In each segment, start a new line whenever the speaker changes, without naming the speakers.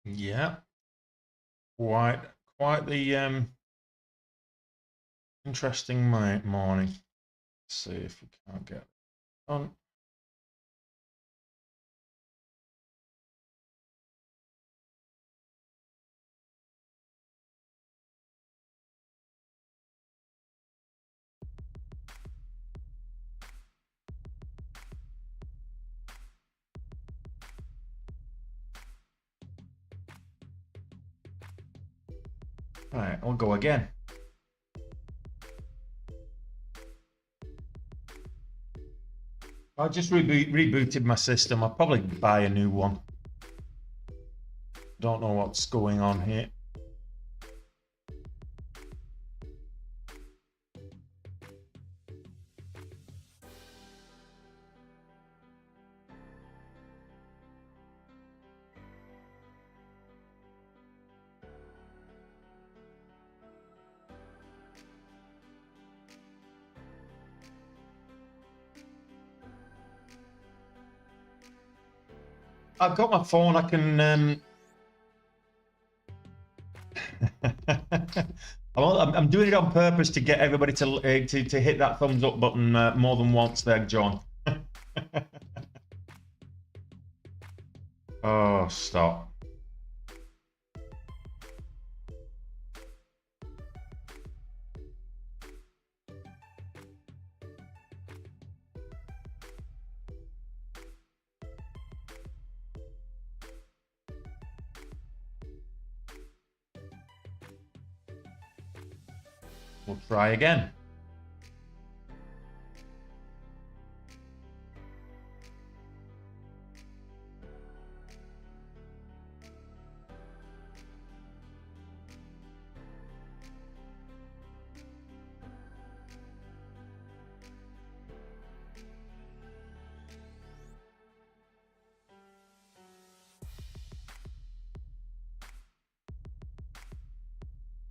Yeah, quite the interesting morning. Let's see if we can't get it on. Right, I'll go again. I just rebooted my system. I'll probably buy a new one. Don't know what's going on here. I've got my phone. I can. I'm doing it on purpose to get everybody to hit that thumbs up button more than once there, John. Oh, stop. We'll try again.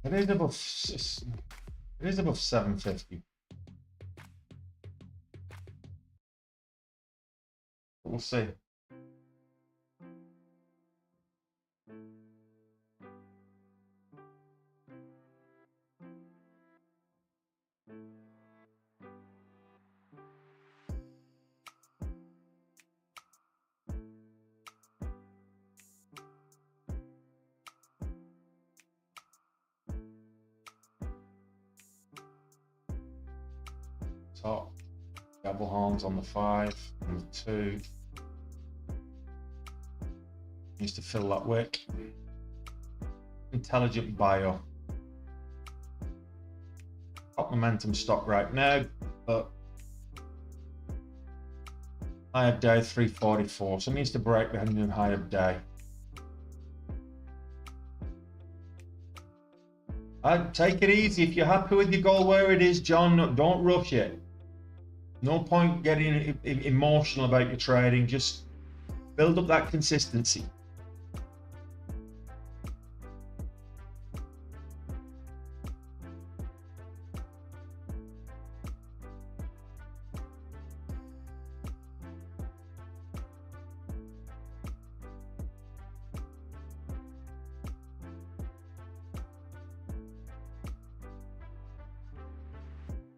It is above 750. But we'll see. Top, double horns on the 5 and the 2. Needs to fill that wick. Intelligent bio. Top momentum stock right now, but high of day 344, so it needs to break the new high of day. I'd take it easy. If you're happy with your goal where it is, John, don't rush it. No point getting emotional about your trading. Just build up that consistency.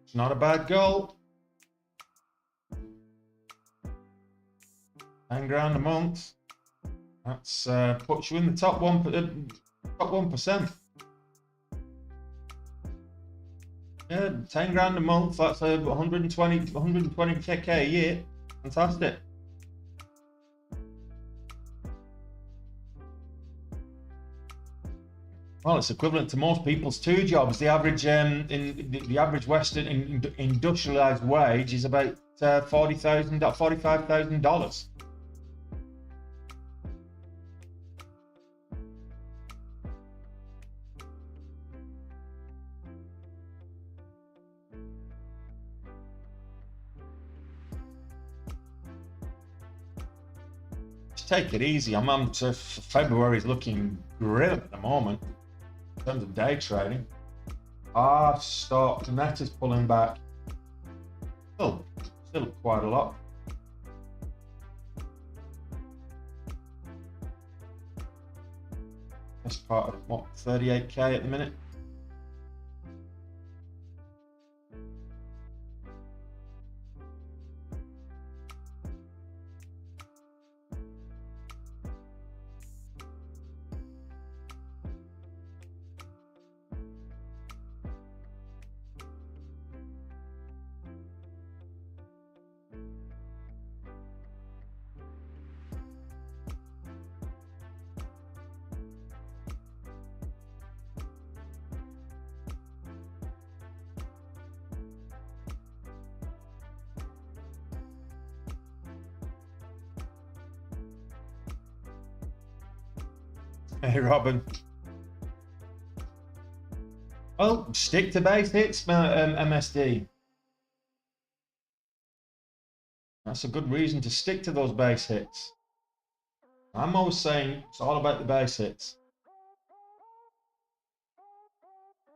It's not a bad goal. 10 grand a month. That's puts you in the top 1%. Yeah, 10 grand a month. That's 120k a year. Fantastic. Well, it's equivalent to most people's 2 jobs. The average the average Western industrialized wage is about $45,000. Just take it easy. February is looking grim at the moment in terms of day trading. Stop. Net is pulling back. Still quite a lot. best part of what, 38k at the minute. Hey, Robin. Well, stick to base hits, MSD. That's a good reason to stick to those base hits. I'm always saying it's all about the base hits.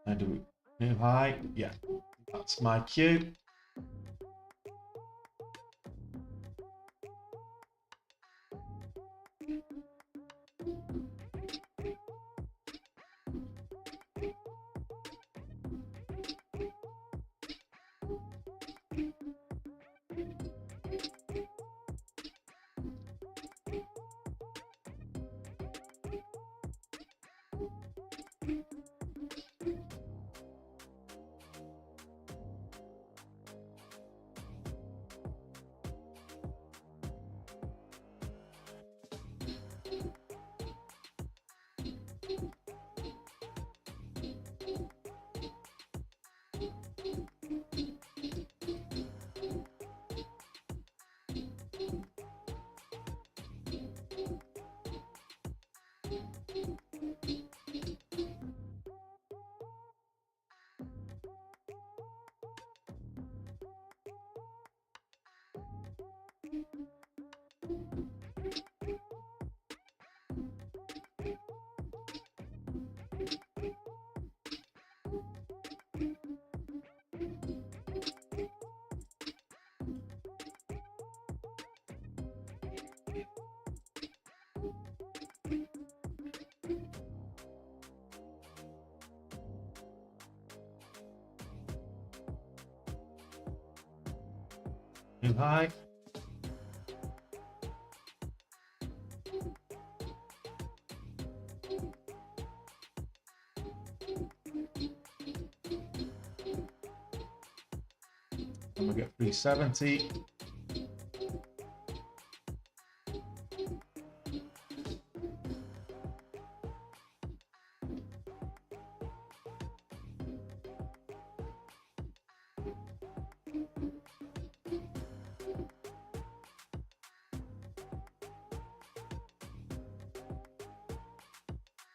And do we new high? Yeah, that's my cue. New high. And we get 370.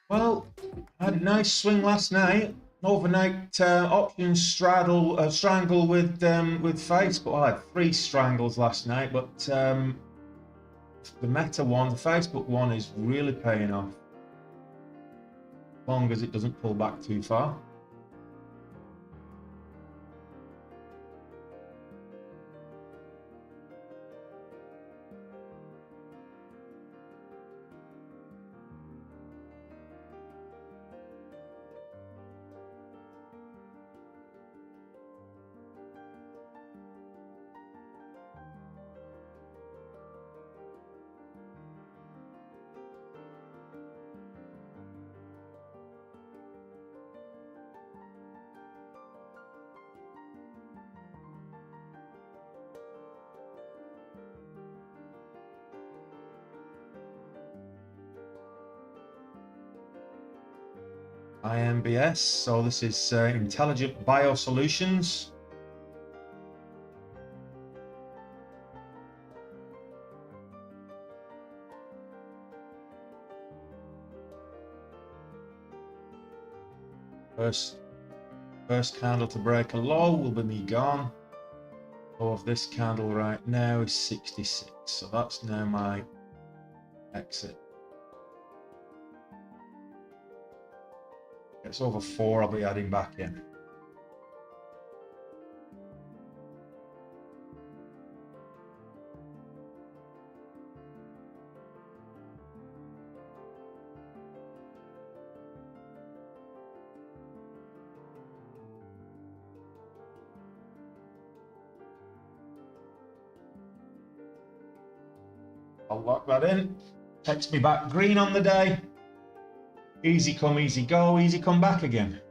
Well, I had a nice swing last night. Overnight options strangle with Facebook. Well, I had 3 strangles last night, but the Meta one, the Facebook one, is really paying off. As long as it doesn't pull back too far. IMBS, so this is Intelligent Biosolutions. First candle to break a low will be me gone. Low of this candle right now is 66, so that's now my exit. It's over 4, I'll be adding back in. I'll lock that in. Takes me back green on the day. Easy come, easy go, easy come back again.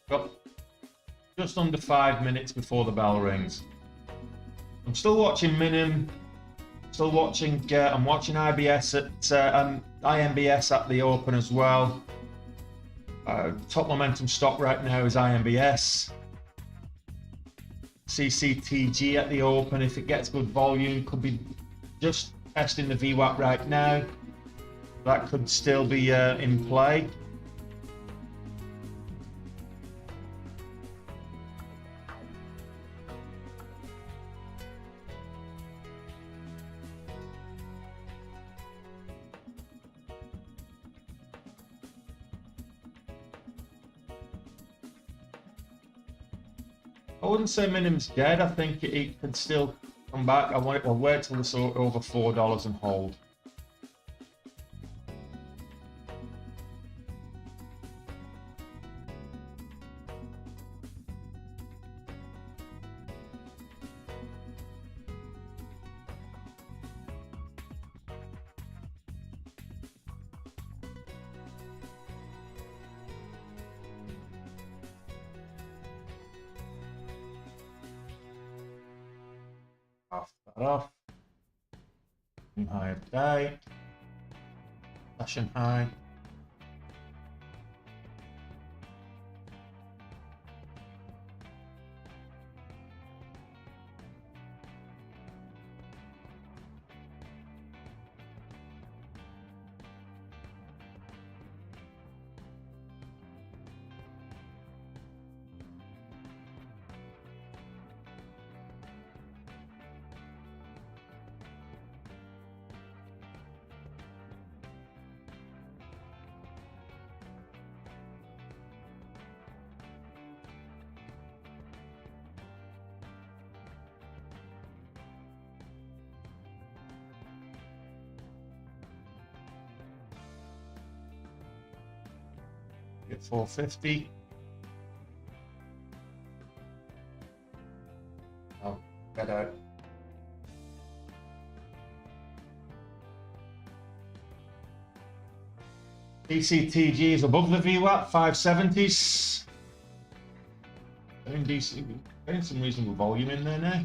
Got just under 5 minutes before the bell rings. I'm still watching Minim. Still watching. I'm watching IBS and IMBS at the open as well. Top momentum stock right now is IMBS. CCTG at the open. If it gets good volume, could be just testing the VWAP right now. That could still be in play. I wouldn't say Minim's dead. I think it could still come back. I'll wait till it's over $4 and hold. Off that off. High of day. Session high. Get 450. I'll get out. DCTG is above the VWAP, 570s. Getting some reasonable volume in there now.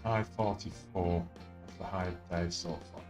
High 44. That's the high of day so far.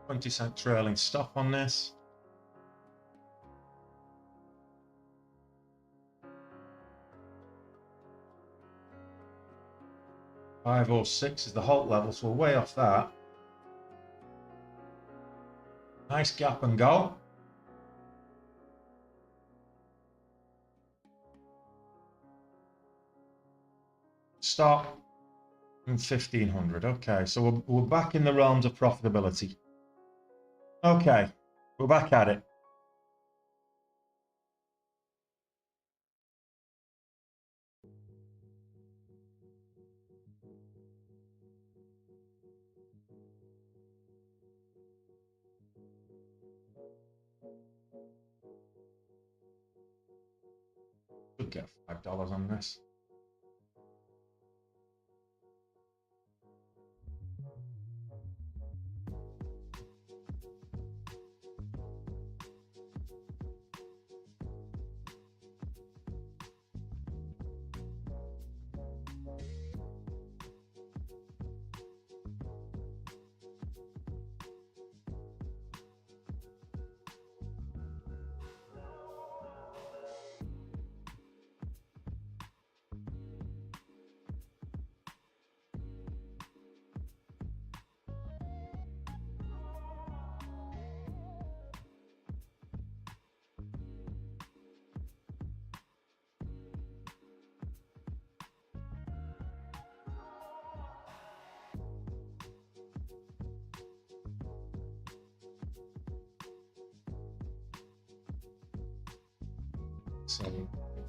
20-cent trailing stop on this. $5.06 is the halt level, so we're way off that. Nice gap and go. Stop in 1500. Okay, so we're back in the realms of profitability. Okay, we're back at it. Should get $5 on this.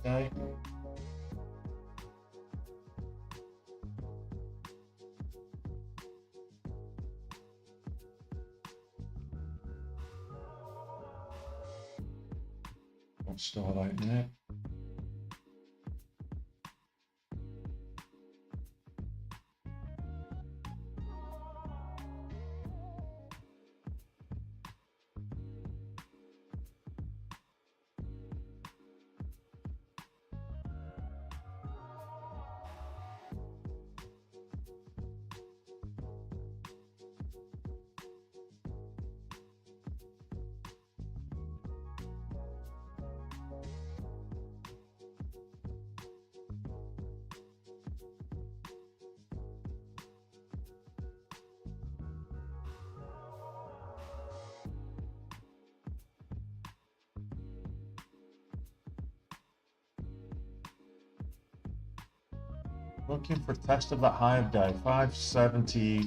Okay. Won't start out there. Looking for a test of that high of day, 570,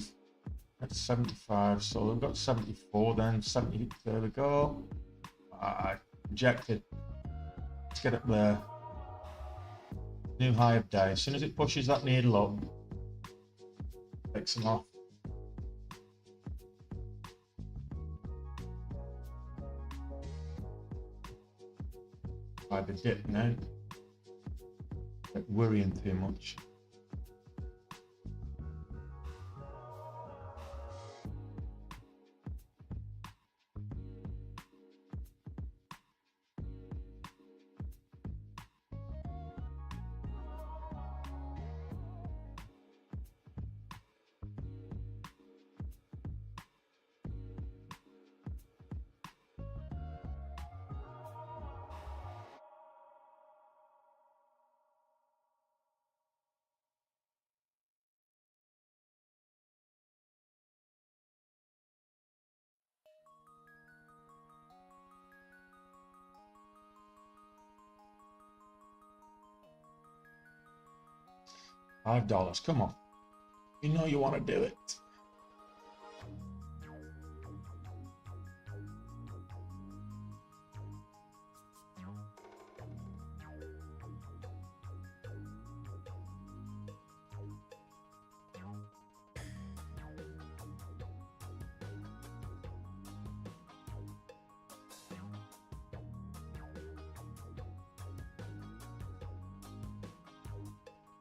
that's 75, so we've got 74 then, 70, there we go. Rejected. Let's get up there. New high of day. As soon as it pushes that needle up, takes them off. By the dip now. Not worrying too much. $5, come on. You know you want to do it.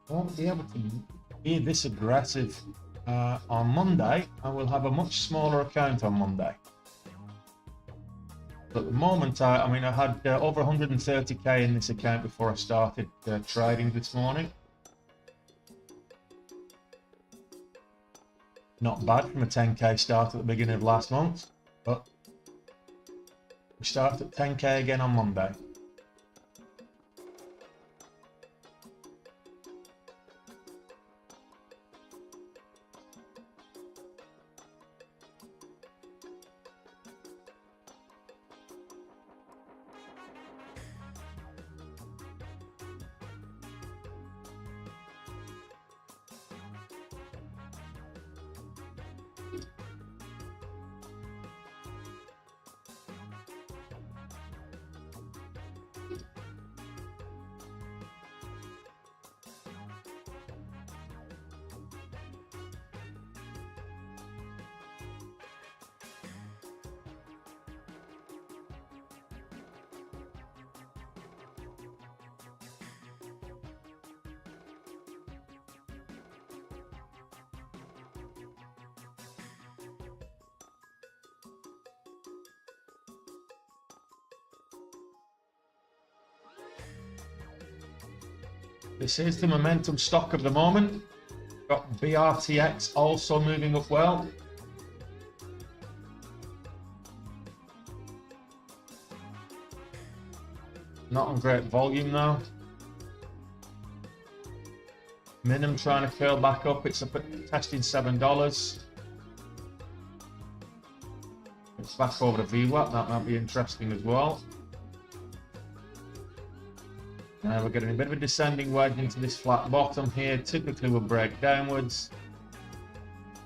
Won't be able to be this aggressive on Monday. I will have a much smaller account on Monday. But at the moment, I mean, I had over 130k in this account before I started trading this morning. Not bad from a 10k start at the beginning of last month. But we start at 10k again on Monday. This is the momentum stock of the moment. Got BRTX also moving up well. Not on great volume though. Minim trying to curl back up. It's up at testing $7. It's back over the VWAP. That might be interesting as well. Now we're getting a bit of a descending wedge into this flat bottom here. Typically we'll break downwards.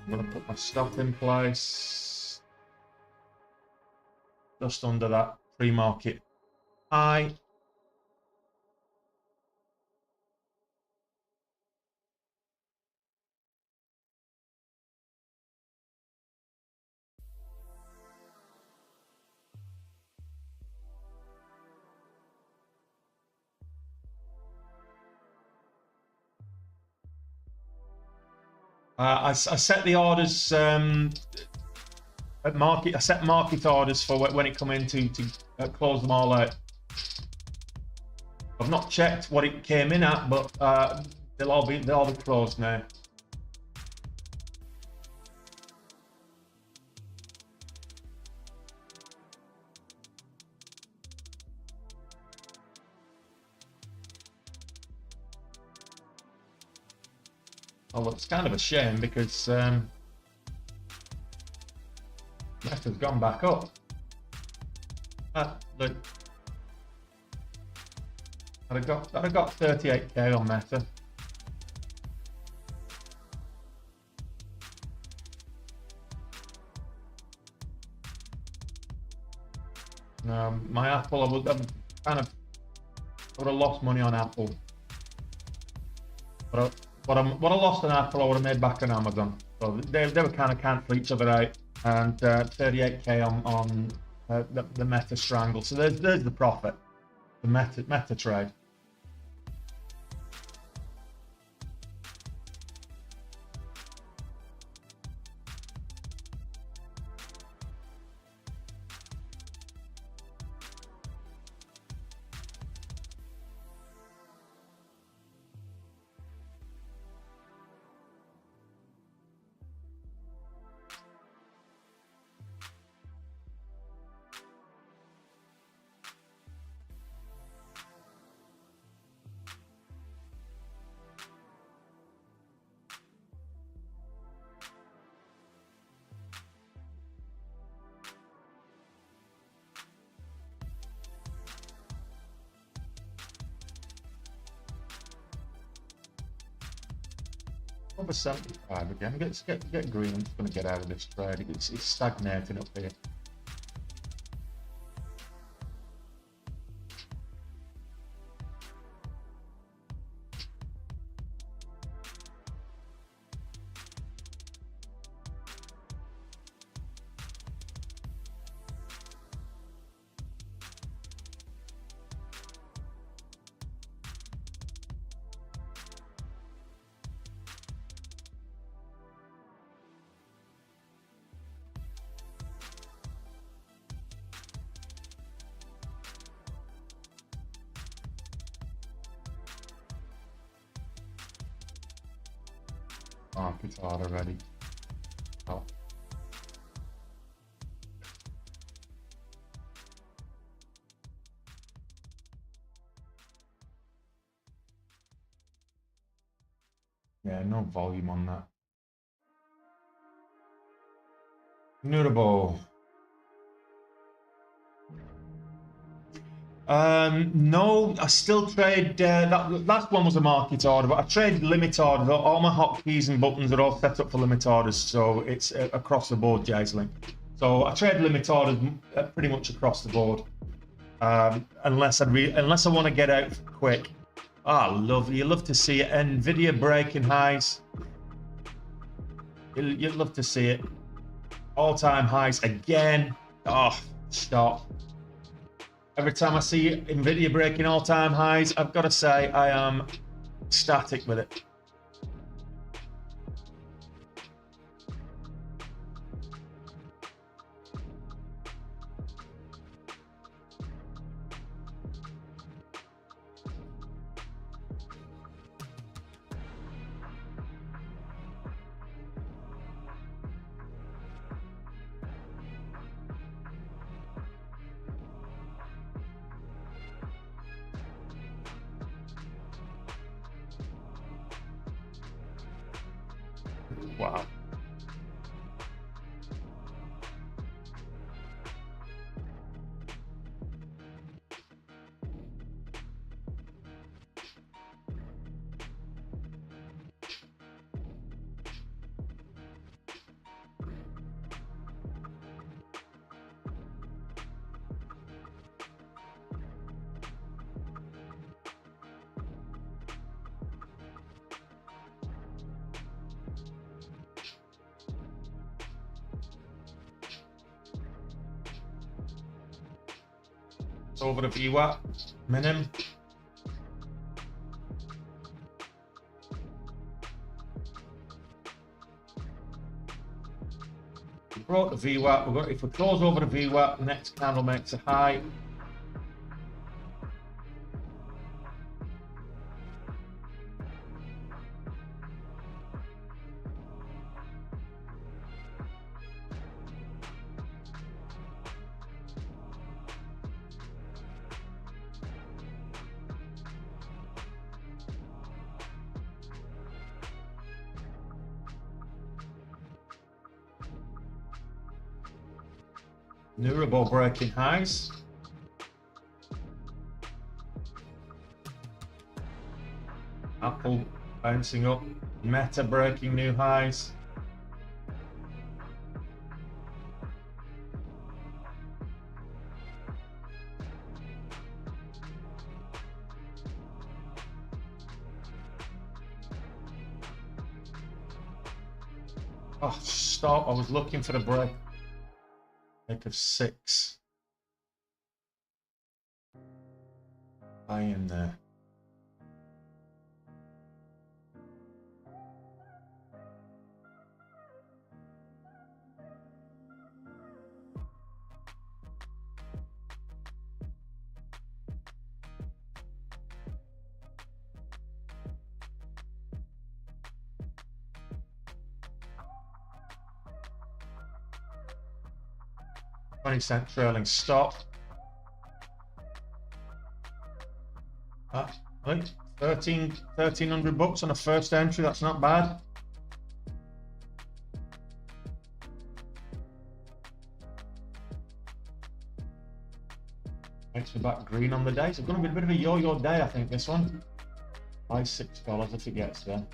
I'm going to put my stop in place. Just under that pre-market high. I set the orders at market. I set market orders for when it come in to close them all out. I've not checked what it came in at, but they'll all be closed now. Oh, it's kind of a shame because Meta's gone back up. Look, I'd have got 38k on Meta. My Apple, I would have lost money on Apple. But what I lost on Apple, I would have made back on Amazon. So they were kind of cancel each other out, and 38k on the Meta strangle. So there's the profit, the Meta trade. Over 75 again. Get green. I'm just going to get out of this trade. It's stagnating up here. Market's hard already. Oh. Yeah, no volume on that. Notable. No, I still trade. That last one was a market order, but I trade limit orders. All my hotkeys and buttons are all set up for limit orders, so it's across the board, Jaislink. So I trade limit orders pretty much across the board, unless I want to get out quick. Ah, you love to see it. Nvidia breaking highs. You'd love to see it. All-time highs again. Oh, stop. Every time I see Nvidia breaking all-time highs, I've got to say I am ecstatic with it. Wow. Over the VWAP, minim. We broke the VWAP. If we close over the VWAP, the next candle makes a high. Durable breaking highs. Apple bouncing up. Meta breaking new highs. Oh, stop. I was looking for the break. Of 6. I am there. $0.20 trailing stop. Right, 1,300 bucks on a first entry. That's not bad. Makes me back green on the day. So it's going to be a bit of a yo-yo day, I think. This one. Buy $6 if it gets there.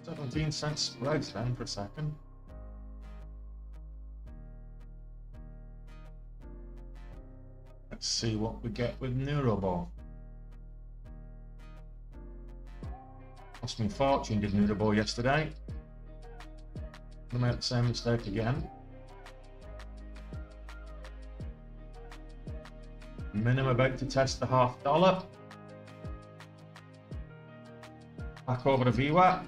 17-cent spreads then for a second. Let's see what we get with Neuroball. Cost me a fortune, did Neuroball yesterday. I made the same mistake again. Minimum about to test the $0.50. Back over to VWAP.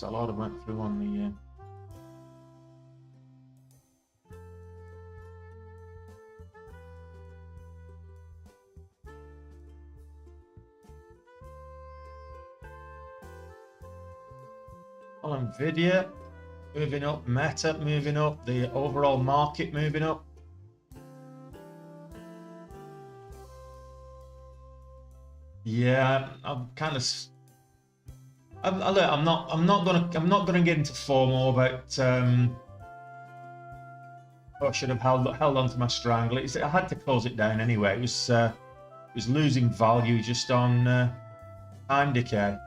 A lot of went through on the Nvidia moving up, Meta moving up, the overall market moving up. Yeah, I'm kind of. I'm not gonna get into FOMO about. I should have held on to my strangle. I had to close it down anyway. It was losing value just on time decay.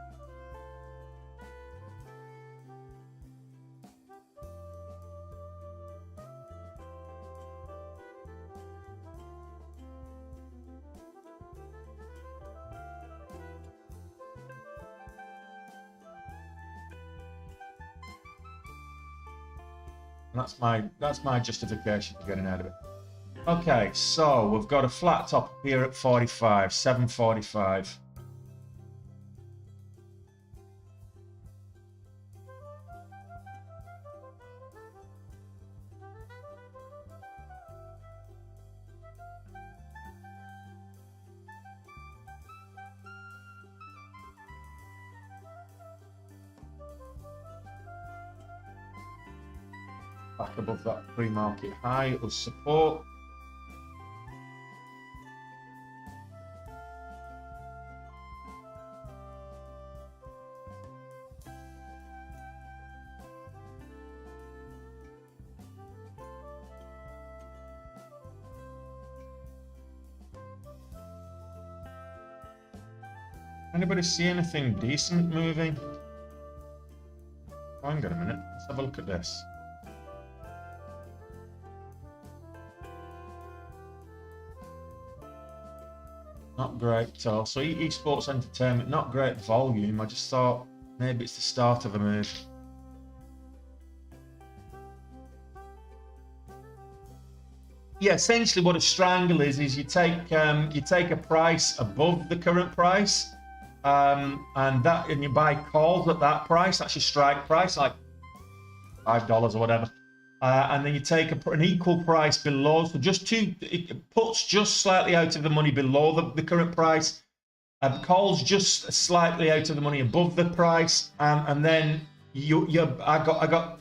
That's my justification for getting out of it. Okay, so we've got a flat top here at 45, 745. Back above that pre-market high, it was support. Anybody see anything decent moving? Oh, hang on a minute, let's have a look at this. Not great at all. So esports entertainment, not great volume. I just thought maybe it's the start of a move. Yeah, essentially what a strangle is you take a price above the current price, and you buy calls at that price. That's your strike price, like $5 or whatever. And then you take an equal price below, so it puts just slightly out of the money below the current price, calls just slightly out of the money above the price, and then I got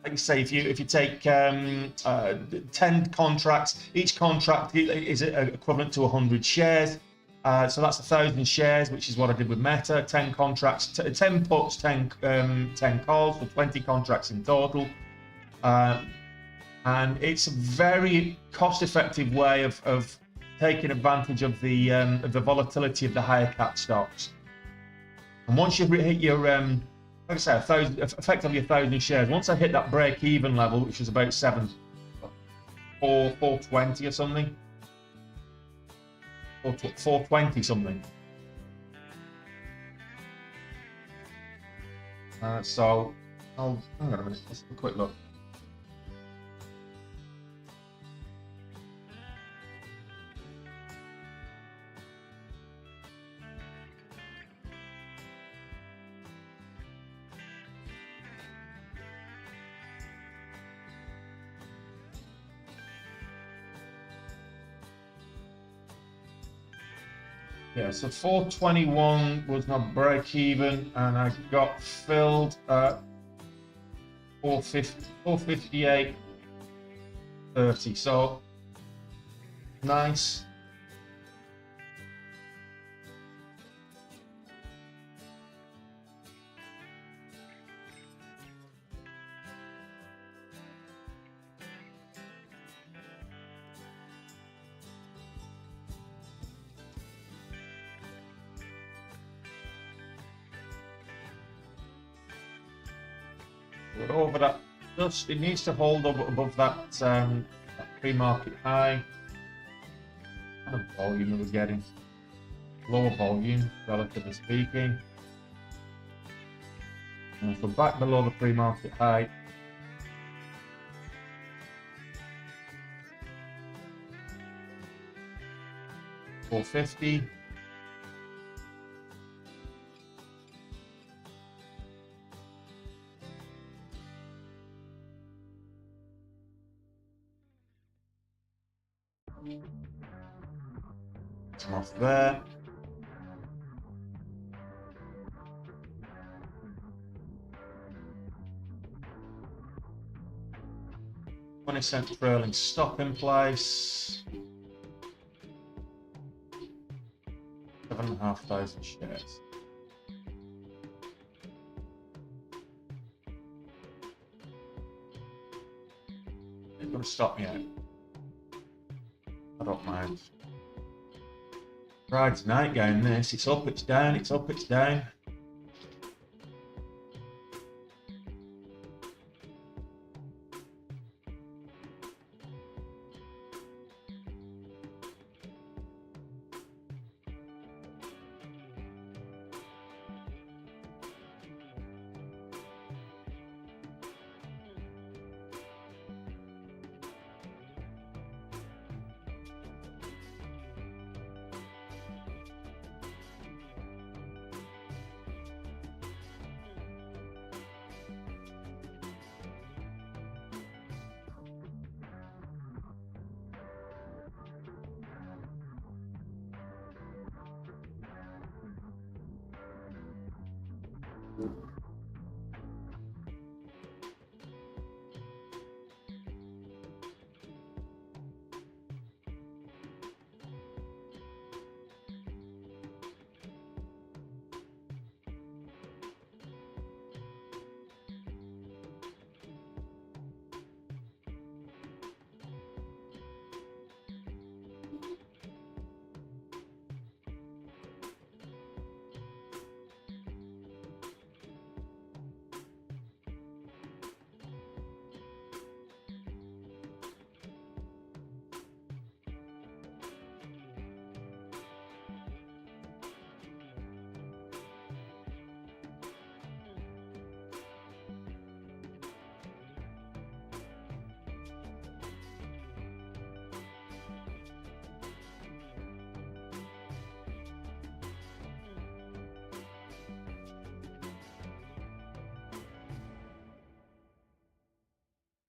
like you say, if you take 10 contracts, each contract is equivalent to 100 shares. So that's 1,000 shares, which is what I did with Meta. 10 contracts, 10 puts, 10 calls, so 20 contracts in total. And it's a very cost-effective way of taking advantage of the volatility of the higher cap stocks. And once you hit your, like I say, effectively 1,000 shares, once I hit that break-even level, which was about 420 or something, 420 something. So, hang on a minute, let's have a quick look. Yeah, so 421 was my break even, and I got filled at 450, 458.30. So nice. We're over that. Just it needs to hold up above that, that pre-market high. What kind of volume are we getting? Lower volume, relatively speaking. And so back below the pre-market high. $450. Come off there. $0.20 trailing stop in place. 7,500 shares. It's going to stop me out. I don't mind. Friday night game this. It's up, it's down, it's up, it's down.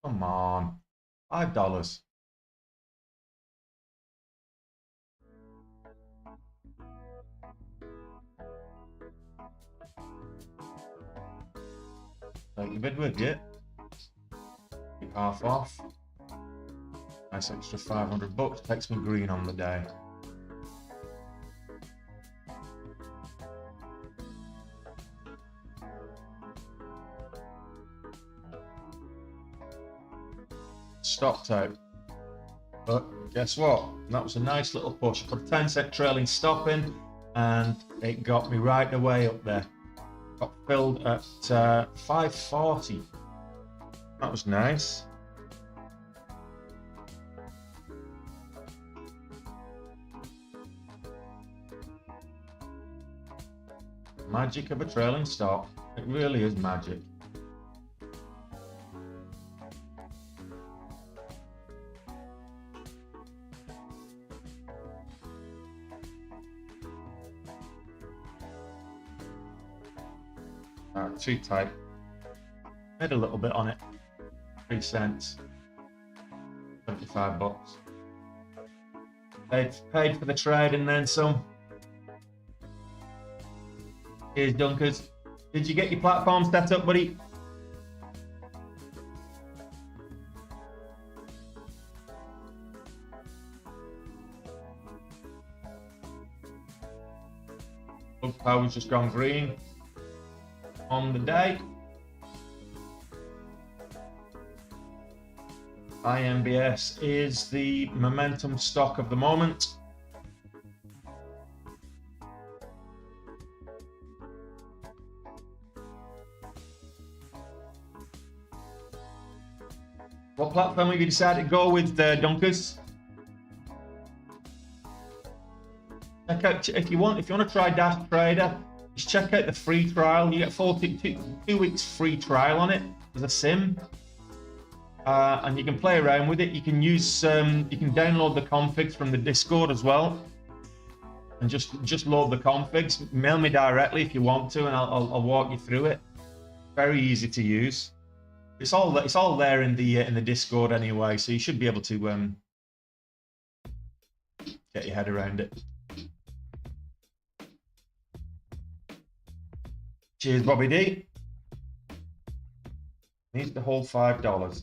Come on. $5. Take your bid with you. Keep half off. Nice extra $500. Takes me green on the day. Stopped out. But guess what? That was a nice little push. I put a 10-cent trailing stop in, and it got me right away up there. Got filled at 540. That was nice. Magic of a trailing stop. It really is magic. Too tight. Made a little bit on it. 3 cents. $75. Paid for the trade and then some. Cheers, Dunkers. Did you get your platform set up, buddy? Plug power's just gone green on the day. IMBS is the momentum stock of the moment. What platform have you decided to go with, Dunkers? Check out, if you want to try Dash Trader, just check out the free trial. You get 2 weeks free trial on it as a sim, and you can play around with it. You can use you can download the configs from the Discord as well, and just load the configs. Mail me directly if you want to, and I'll walk you through it. Very easy to use. It's all there in the Discord anyway, so you should be able to get your head around it. Cheers, Bobby D. Needs to hold $5.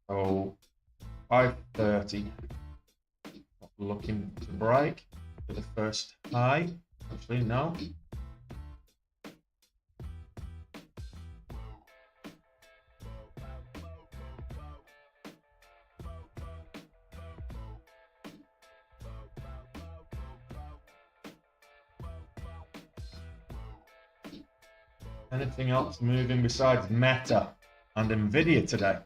So 530. Looking to break for the first high. Actually, no. Anything else moving besides Meta and Nvidia today?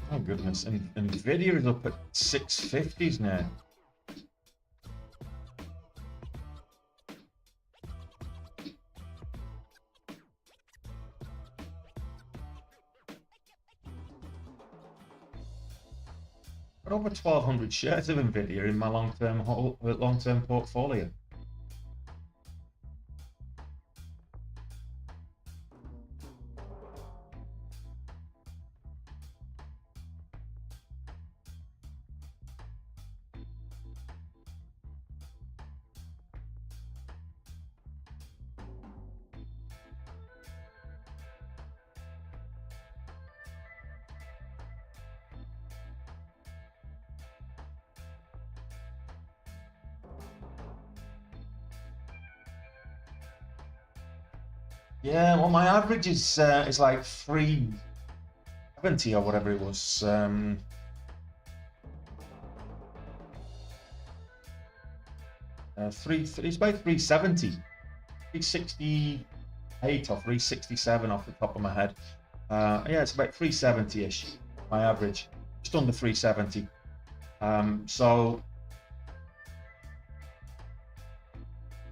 Oh goodness, and Nvidia is up at 650s now. Got over 1,200 shares of Nvidia in my long-term portfolio. Yeah, well, my average is like 370 or whatever it was. It's about 370, 368 or 367 off the top of my head. Yeah, it's about 370-ish, my average, just under 370. So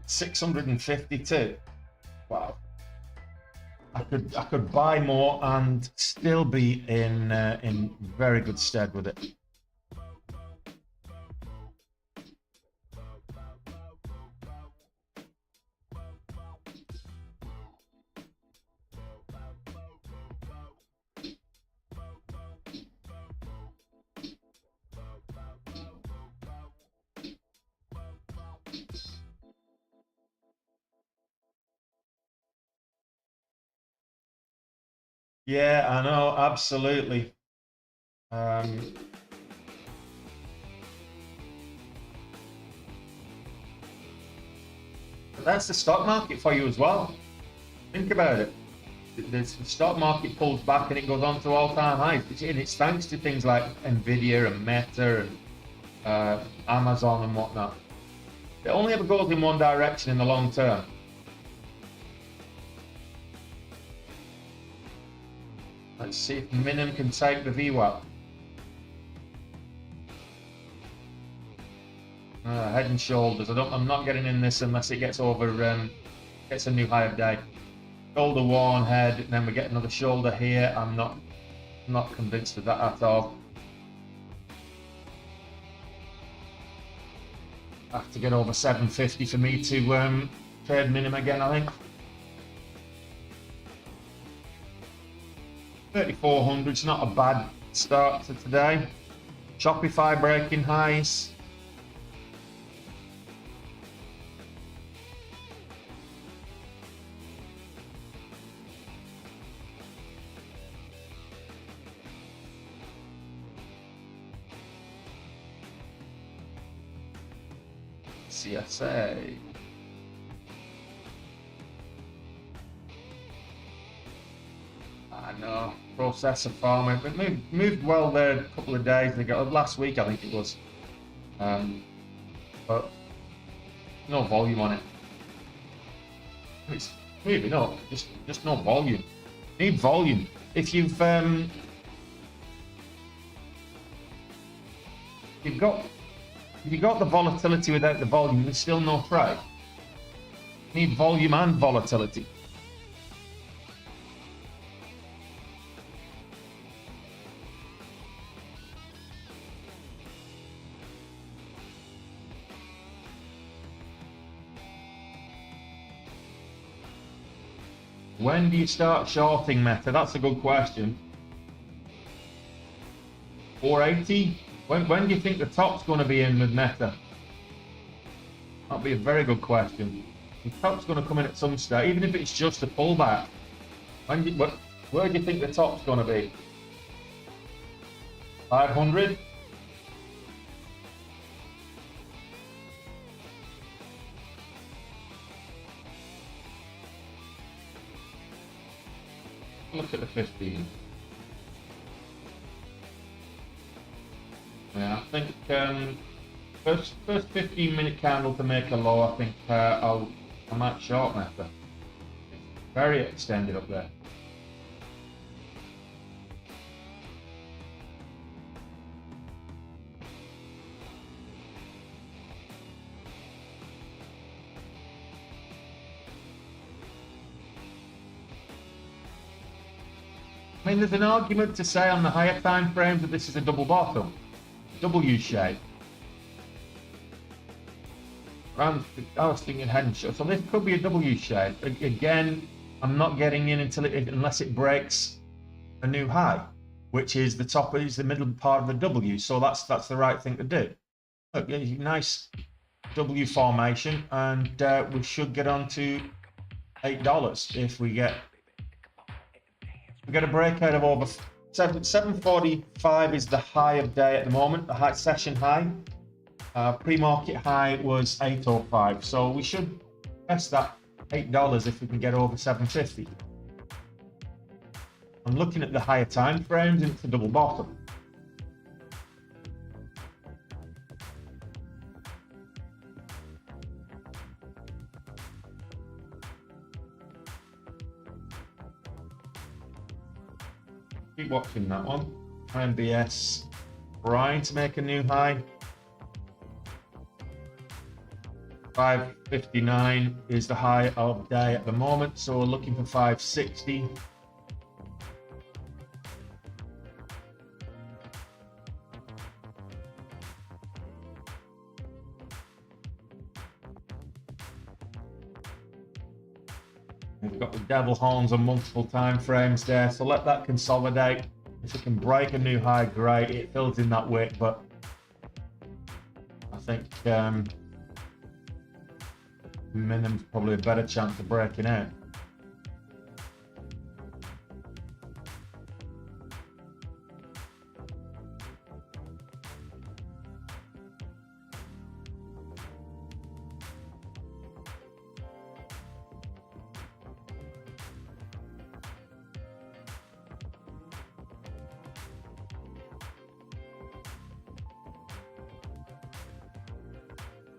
652. Wow. I could buy more and still be in very good stead with it. Yeah, I know, absolutely. But that's the stock market for you as well. Think about it. The stock market pulls back and it goes on to all-time highs. And it's thanks to things like Nvidia and Meta and Amazon and whatnot. It only ever goes in one direction in the long term. Let's see if Minim can take the VWAP. Head and shoulders. I'm not getting in this unless it gets over, gets a new high of day. Shoulder one, head, and then we get another shoulder here. I'm not convinced of that at all. I have to get over 750 for me to trade Minim again, I think. 3,400 is not a bad start to today. Shopify breaking highs. CSA. I know, processor farming. It moved well there a couple of days ago. Last week, I think it was. But no volume on it. It's moving up, just no volume. Need volume. If you've got the volatility without the volume, there's still no trade. You need volume and volatility. When do you start shorting Meta? That's a good question. 480? When do you think the top's going to be in with Meta? That'll be a very good question. The top's going to come in at some stage, even if it's just a pullback. Where do you think the top's going to be? 500? Look at the 15. Yeah, I think first 15-minute candle to make a low. I think I might short Meta. Very extended up there. I mean, there's an argument to say on the higher time frames that this is a double bottom, W shape. I was thinking head and shoulders, so this could be a W shape. Again, I'm not getting in unless it breaks a new high, which is the middle part of the W. So that's the right thing to do. Look, nice W formation, and we should get on to $8 if we get. We get a breakout of over 745 is the high of day at the moment, the high session high. Pre-market high was 805, so we should test that $8 if we can get over 750. I'm looking at the higher time frames, and it's a double bottom. Keep watching that one. MBS trying to make a new high. 559 is the high of day at the moment, so we're looking for 560. We've got the devil horns on multiple time frames there, so let that consolidate. If it can break a new high, great. It fills in that wick, but I think minimum's probably a better chance of breaking out.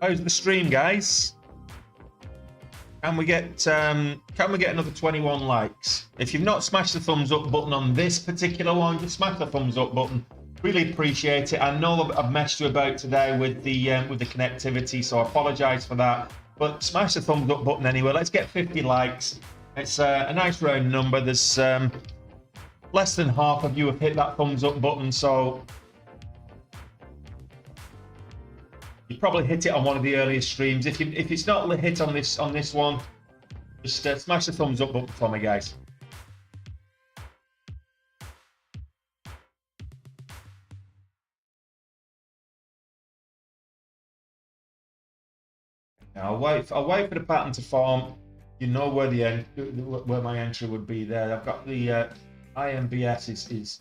How's the stream, guys? Can we get another 21 likes? If you've not smashed the thumbs up button on this particular one, just smash the thumbs up button. Really appreciate it. I know I've messed you about today with the connectivity, so I apologise for that. But smash the thumbs up button anyway. Let's get 50 likes. It's a nice round number. There's less than half of you have hit that thumbs up button, so you probably hit it on one of the earlier streams. If it's not hit on this one, just smash the thumbs up button for me, guys. Now, I'll wait for the pattern to form. You know where my entry would be there. I've got the IMBS is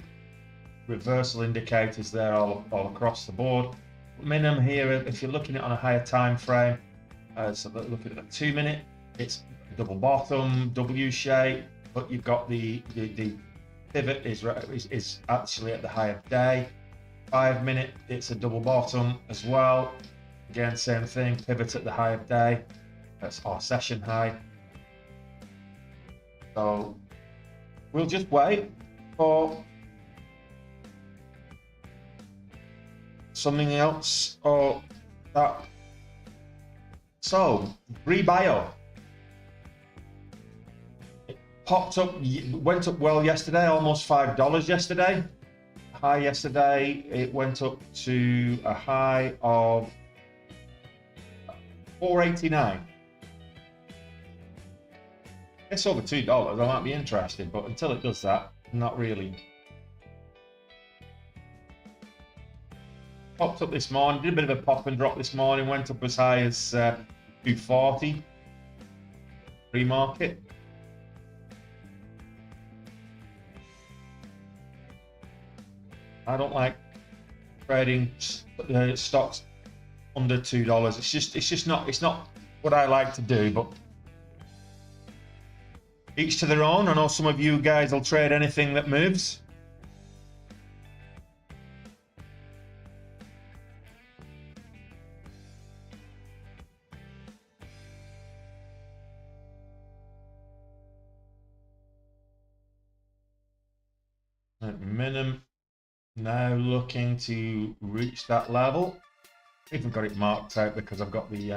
reversal indicators there all across the board. Minimum here, if you're looking at it on a higher time frame, So look at the 2 minute. It's double bottom, W shape, but you've got the pivot is actually at the high of day. 5 minute, it's a double bottom as well. Again, same thing, pivot at the high of day. That's our session high. So we'll just wait for something else or that. So Rebio. It popped up, went up well yesterday, almost $5 yesterday. High yesterday, it went up to a high of 4.89. It's over $2. I might be interested, but until it does that, not really. Popped up this morning, did a bit of a pop and drop this morning, went up as high as 240 pre-market. I don't like trading stocks under $2. It's not what I like to do, but each to their own. I know some of you guys will trade anything that moves. At minimum, now looking to reach that level. Even got it marked out because I've got the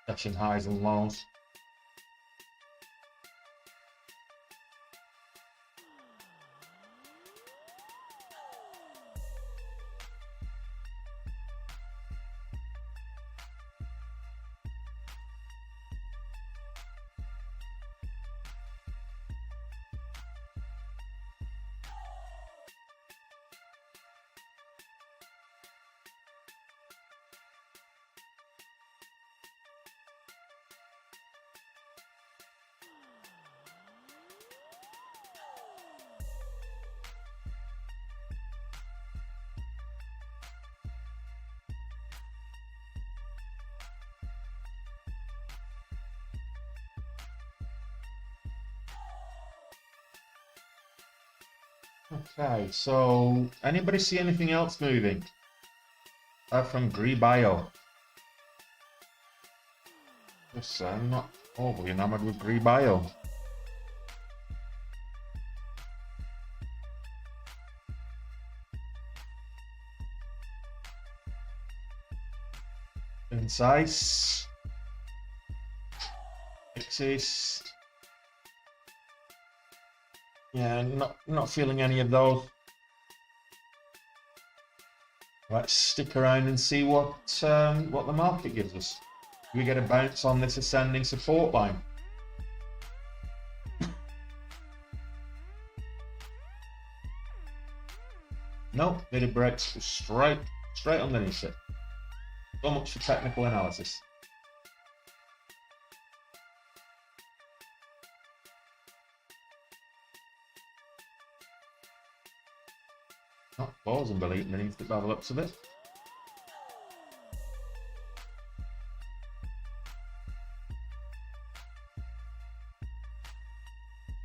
session highs and lows. Okay, so anybody see anything else moving? From Rebio. Yes, I'm not overly enamored with Rebio. Concise. Fixes. Yeah, not feeling any of those. Let's stick around and see what the market gives us. Do we get a bounce on this ascending support line? No, did it break straight underneath it. So much for technical analysis. Not pausing beneath it by the looks of it.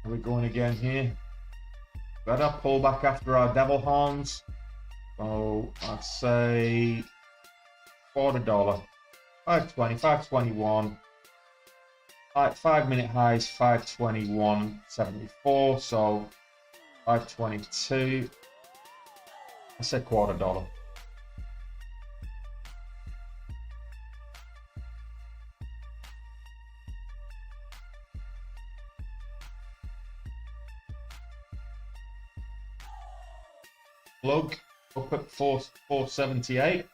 Are we going again here? Better pull back after our devil horns. So I'd say $1, 520, 521. 5 minute highs 521.74. So 522. I said $1. Plug up at 478.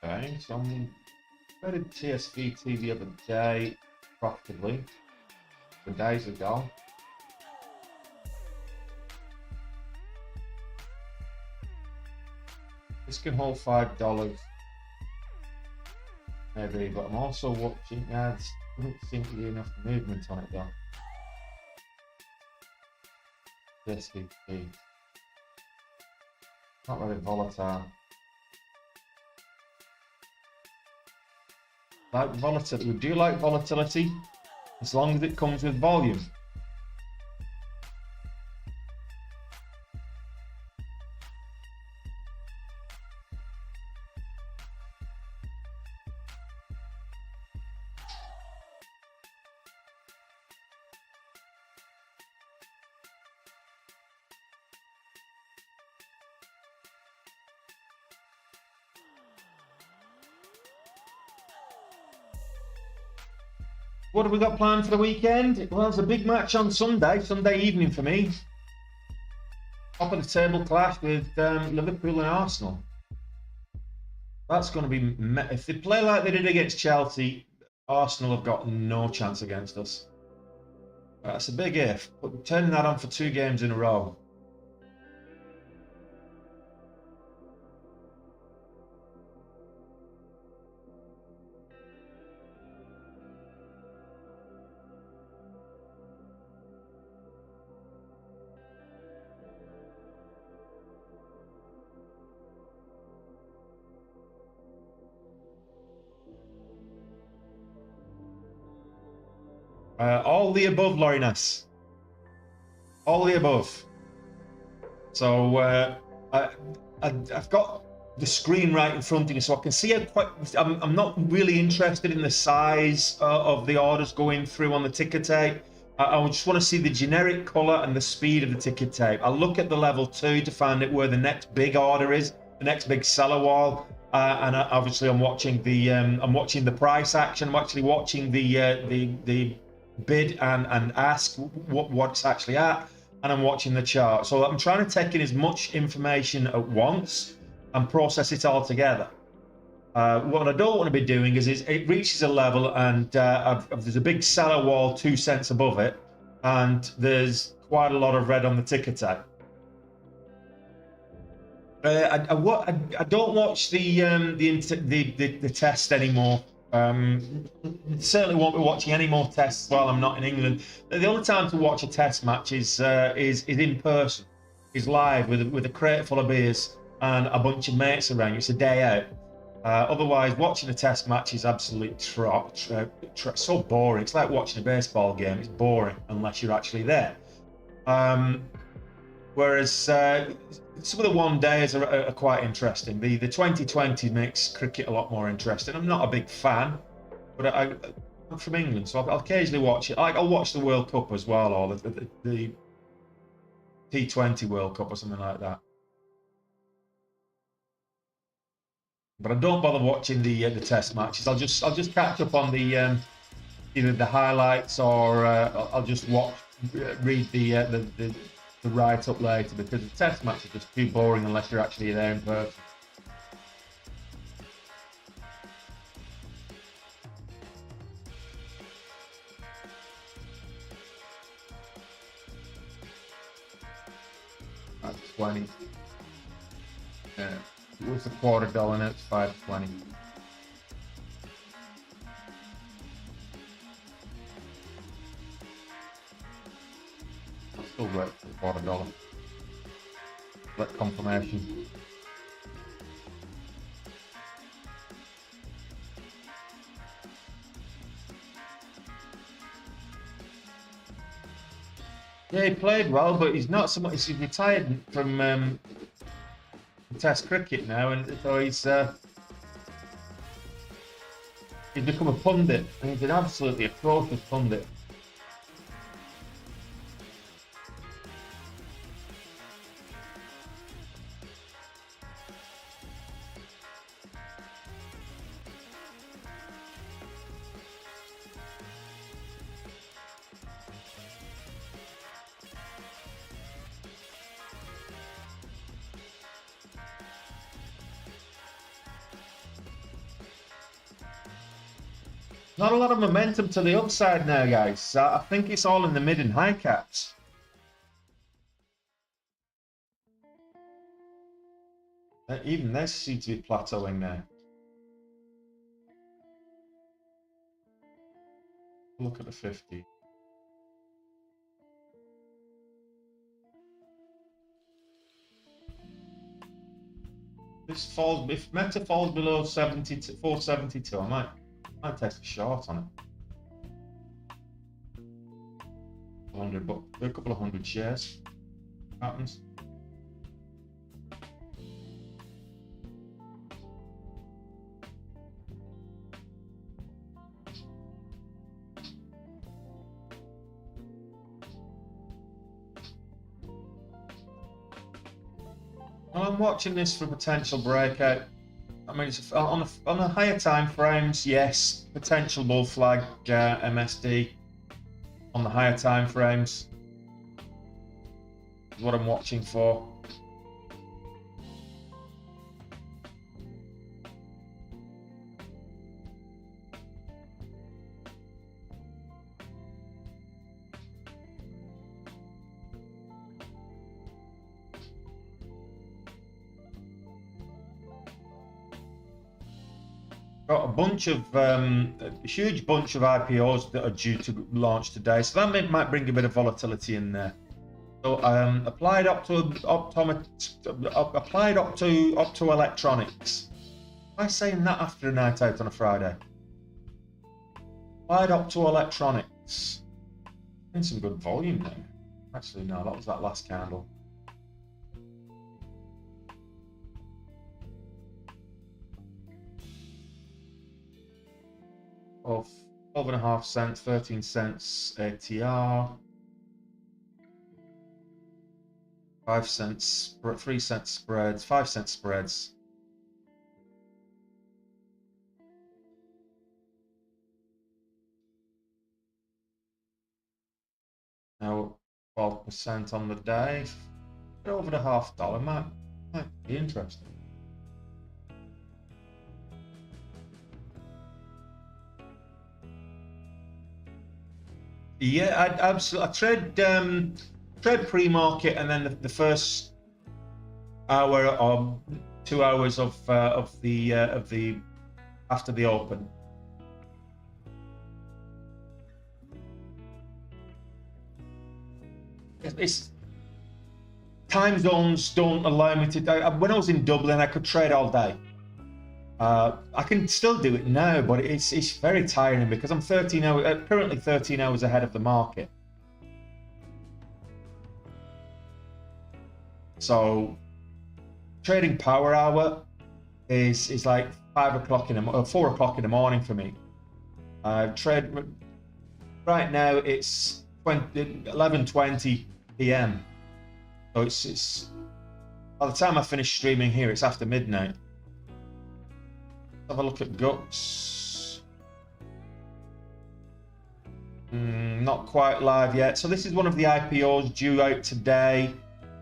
Okay, so I traded TSVT the other day profitably. The days ago. This can hold $5, maybe, but I'm also watching ads. Doesn't seem to be enough movement on it though. SVP. Not very volatile. Like volatility. We do like volatility as long as it comes with volume. What have we got planned for the weekend? Well, there's a big match on Sunday evening for me. Top of the table clash with Liverpool and Arsenal. That's going to be, if they play like they did against Chelsea, Arsenal have got no chance against us. That's a big if, but turning that on for 2 games in a row. All the above, Loriness. All the above. So I've got the screen right in front of me, so I can see how quite. I'm not really interested in the size of the orders going through on the ticker tape. I just want to see the generic color and the speed of the ticker tape. I'll look at the level 2 to find out where the next big order is, the next big seller wall. And obviously, I'm watching the price action. I'm actually watching the bid and ask what it's actually at, and I'm watching the chart. So I'm trying to take in as much information at once and process it all together. What I don't want to be doing is it reaches a level and there's a big seller wall 2 cents above it, and there's quite a lot of red on the ticker tape. I don't watch the test anymore. Certainly won't be watching any more tests while I'm not in England. The only time to watch a test match is in person, is live with a crate full of beers and a bunch of mates around you. It's a day out. Otherwise, watching a test match is absolutely so boring. It's like watching a baseball game. It's boring unless you're actually there. Whereas some of the one days are quite interesting. The 2020 makes cricket a lot more interesting. I'm not a big fan, but I'm from England, so I'll occasionally watch it. I'll watch the World Cup as well, or the T20 World Cup or something like that. But I don't bother watching the test matches. I'll just catch up on the either the highlights, or I'll just read the write-up later, because the test match is just too boring unless you're actually there in person. That's 20. Yeah. It was a $0.25, now it's 5.20. Still wait for $0.25. Let confirmation. Yeah, he played well, but he's not so much. He's retired from Test cricket now, and so he's become a pundit, and he's an absolutely atrocious pundit. Not a lot of momentum to the upside now, guys. I think it's all in the mid and high caps. Even this seems to be plateauing now. Look at the 50. This falls, if Meta falls below 472, I might take a short on it. 100, but a couple of hundred shares. Happens. Well, I'm watching this for potential breakout. I mean, it's on a higher time frames, yes, potential bull flag MSD on the higher time frames is what I'm watching for. Got a bunch of a huge bunch of IPOs that are due to launch today, so that might bring a bit of volatility in there. So applied up to electronics. Am I saying that after a night out on a Friday? Applied up to electronics. In some good volume there. Actually, no, that was that last candle. Of 12.5 cents, 13 cents ATR, 5 cents, 3 cent spreads, 5 cent spreads. Now 12% on the day, over the $0.50 might be interesting. Yeah, I absolutely. I trade pre-market, and then the first hour or 2 hours of the after the open. It's time zones don't allow me to. When I was in Dublin, I could trade all day. I can still do it now, but it's very tiring because I'm currently 13 hours ahead of the market. So trading power hour is like 4 o'clock in the morning for me. Trade right now it's 11:20 p.m. So it's by the time I finish streaming here, it's after midnight. Have a look at guts. Not quite live yet. So this is one of the IPOs due out today.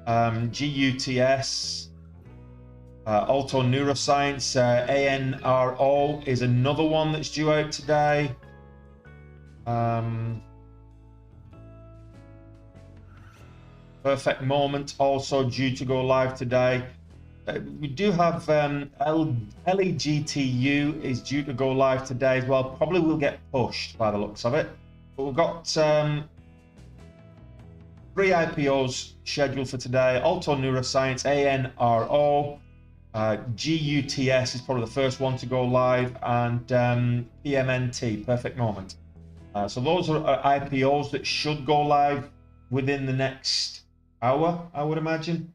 GUTS, Alto Neuroscience, ANRO is another one that's due out today. Perfect Moment also due to go live today. We do have LEGTU is due to go live today as well. Probably will get pushed by the looks of it. But we've got 3 IPOs scheduled for today. Alto Neuroscience, ANRO, GUTS is probably the first one to go live, and PMNT, Perfect Moment. So those are IPOs that should go live within the next hour, I would imagine.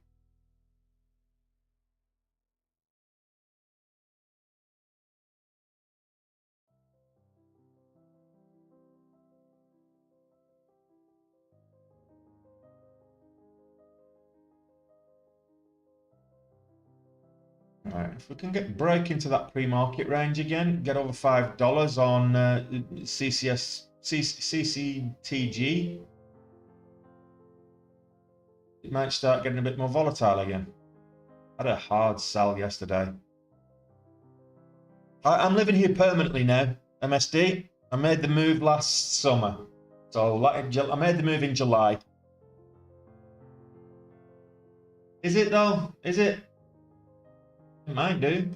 All right, if we can break into that pre-market range again, get over $5 on CCTG, it might start getting a bit more volatile again. I had a hard sell yesterday. I'm living here permanently now, MSD. I made the move last summer. So I made the move in July. Is it though? Is it? It might do.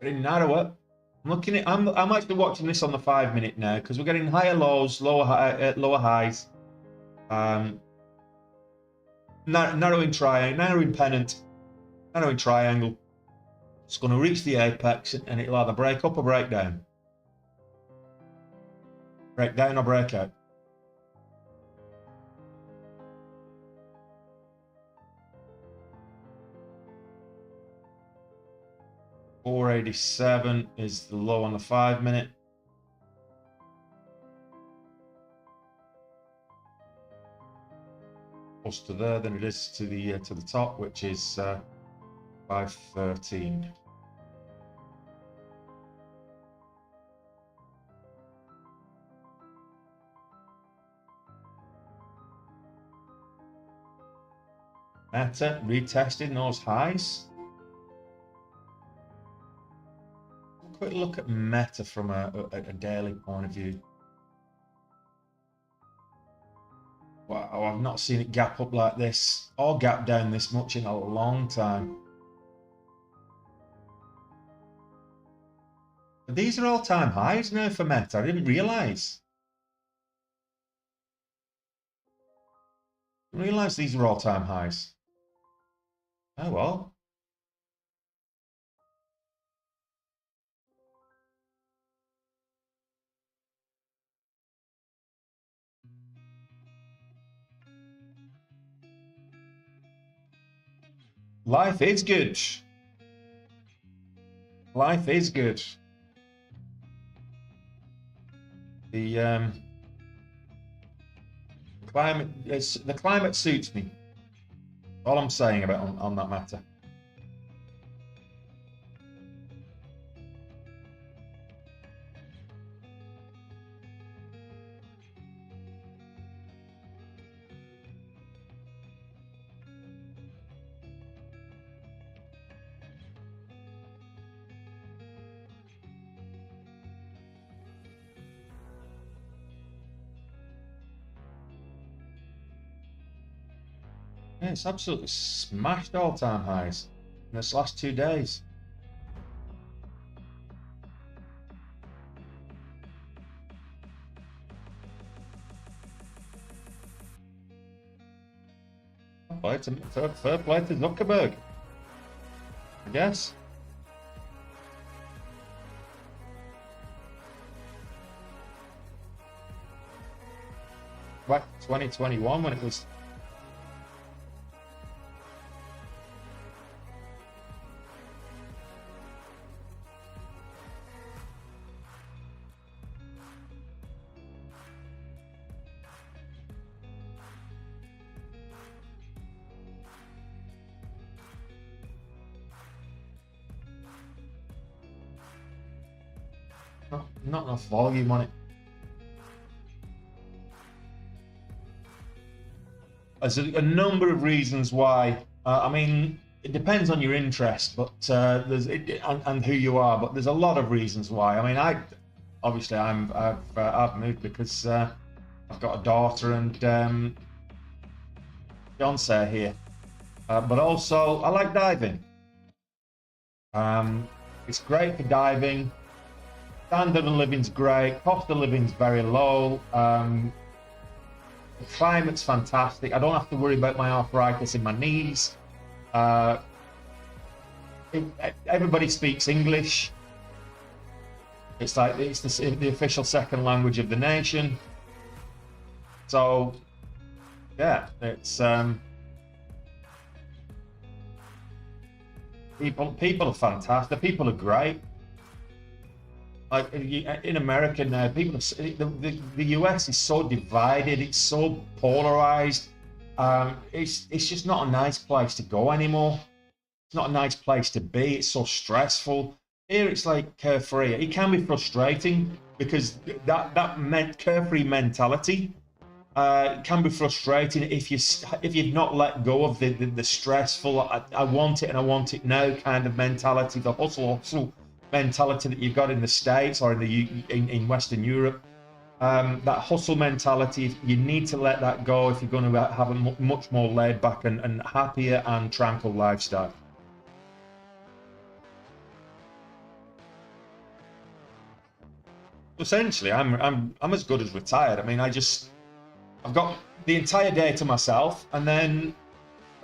Getting narrower. I'm looking at. I'm actually watching this on the 5-minute now because we're getting higher lows, lower highs. Narrowing triangle, narrowing pennant, narrowing triangle. It's going to reach the apex and it'll either break up or break down. Break down or break out. $487 is the low on the 5-minute. Close to there than it is to the top, which is 513. Meta retesting those highs. Quick look at Meta from a daily point of view. Wow, I've not seen it gap up like this or gap down this much in a long time. But these are all-time highs now for Meta. I didn't realise. I didn't realise these were all-time highs. Oh well. Life is good. Life is good. The climate suits me. All I'm saying about on that matter. Yeah, it's absolutely smashed all-time highs in this last 2 days. Fair play to Zuckerberg, I guess. Back 2021 when it was. Not enough volume on it. There's a number of reasons why. I mean, it depends on your interest, but and who you are. But there's a lot of reasons why. I mean, I've moved because I've got a daughter and fiance here, but also I like diving. It's great for diving. Standard of living's great. Cost of living's very low. The climate's fantastic. I don't have to worry about my arthritis in my knees. Everybody speaks English. It's like it's the official second language of the nation. So, yeah, it's people are fantastic. The people are great. Like in America now, the US is so divided. It's so polarized. It's just not a nice place to go anymore. It's not a nice place to be. It's so stressful. Here it's like carefree. It can be frustrating because that carefree mentality It can be frustrating if you've not let go of the stressful, I want it and I want it now kind of mentality, the hustle mentality that you've got in the States or in Western Europe. That hustle mentality, you need to let that go if you're going to have a much more laid back and happier and tranquil lifestyle. Essentially, I'm as good as retired. I mean, I've got the entire day to myself, and then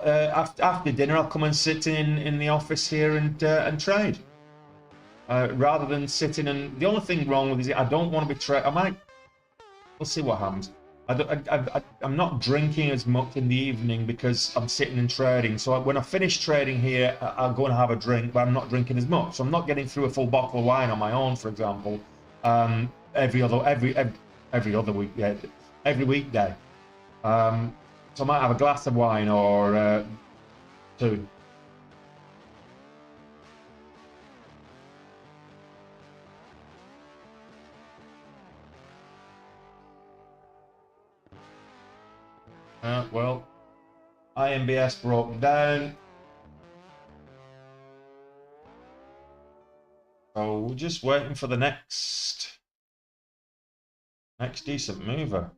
after dinner, I'll come and sit in the office here and trade. Rather than sitting, and the only thing wrong with it is I don't want to be we'll see what happens. I'm not drinking as much in the evening because I'm sitting and trading. So when I finish trading here, I'll go and have a drink, but I'm not drinking as much. So I'm not getting through a full bottle of wine on my own, for example, every other week, yeah, every weekday. So I might have a glass of wine or two. Well, IMBS broke down. So we're just waiting for the next decent mover.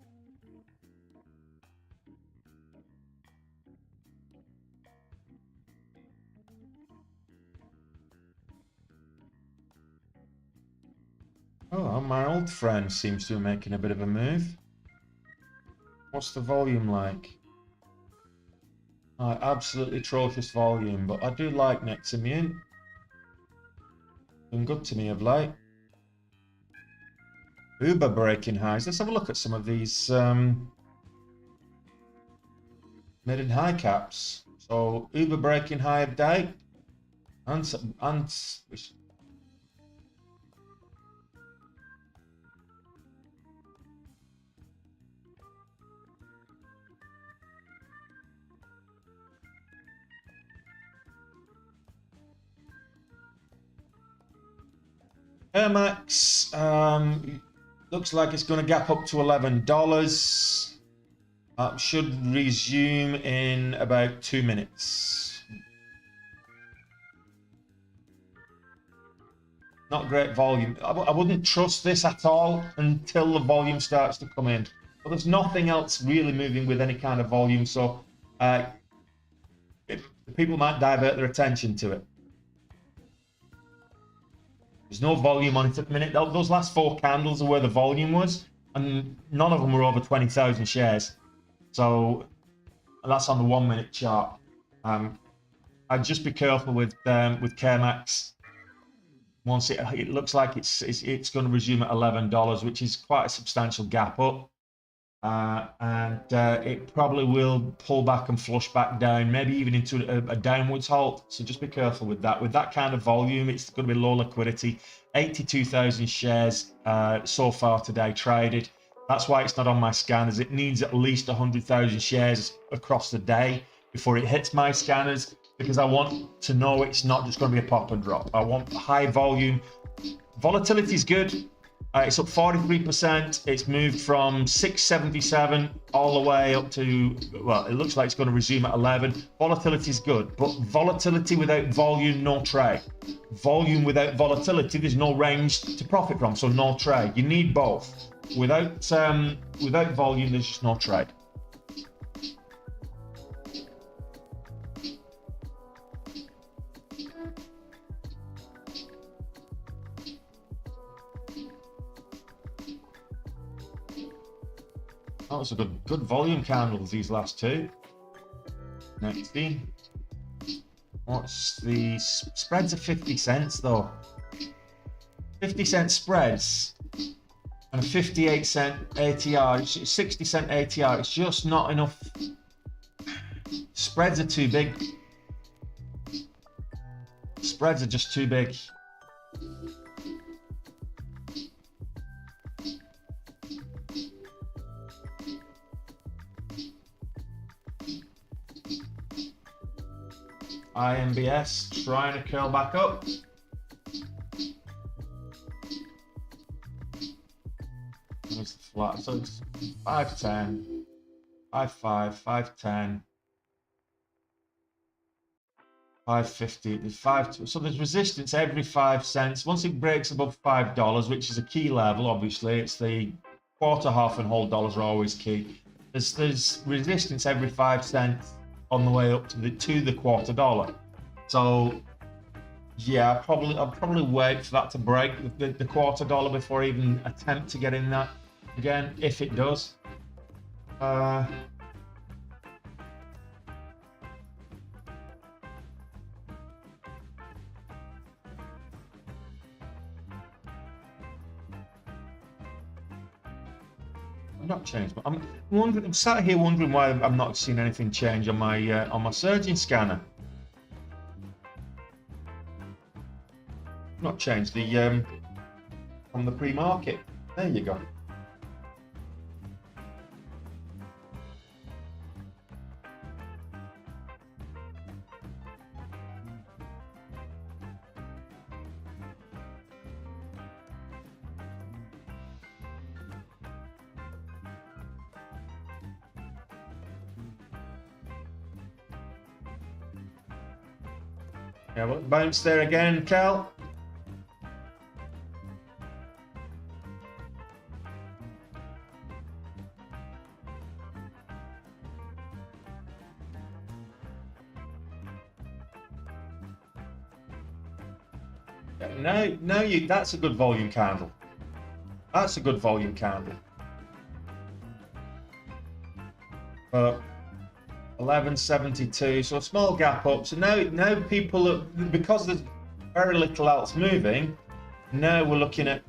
Oh, my old friend seems to be making a bit of a move. What's the volume like? Absolutely atrocious volume, but I do like Neximmune. Been good to me of late. Uber breaking highs. Let's have a look at some of these mid and high caps. So Uber breaking high of day, and Max looks like it's going to gap up to $11. Should resume in about 2 minutes. Not great volume. I wouldn't trust this at all until the volume starts to come in. But there's nothing else really moving with any kind of volume, so people might divert their attention to it. There's no volume on it at the minute. Those last 4 candles are where the volume was, and none of them were over 20,000 shares. So that's on the 1 minute chart. I'd just be careful with KMAX. Once it looks like it's going to resume at $11, which is quite a substantial gap up. And it probably will pull back and flush back down, maybe even into a downwards halt. So just be careful with that. With that kind of volume, it's going to be low liquidity. 82,000 shares so far today traded. That's why it's not on my scanners. It needs at least 100,000 shares across the day before it hits my scanners, because I want to know it's not just going to be a pop and drop. I want high volume. Volatility is good. It's up 43%. It's moved from 677 all the way up to, well, it looks like it's going to resume at 11. Volatility is good, but volatility without volume, no trade. Volume without volatility, there's no range to profit from, so no trade. You need both. Without volume, there's just no trade. That was a good volume candles, these last two. Next in. What's the spreads of 50 cents though? 50-cent spreads and a 58-cent ATR, 60-cent ATR. It's just not enough. Spreads are too big. Spreads are just too big. IMBS trying to curl back up. It's flat, so it's 510. 5.5, 5.10, 5.50. There's 5. So there's resistance every 5 cents. Once it breaks above $5, which is a key level, obviously, it's the quarter, half, and whole dollars are always key. There's resistance every 5 cents on the way up to the quarter dollar. So yeah, I'll probably wait for that to break the quarter dollar before I even attempt to get in that again, if it does. I'm not changed, but I'm wondering. I'm sat here wondering why I'm not seeing anything change on my surging scanner. Not changed the on the pre-market. There you go. Yeah, well, bounce there again, Cal. No, that's a good volume candle. That's a good volume candle. 1172, so a small gap up. So now people, because there's very little else moving, now we're looking at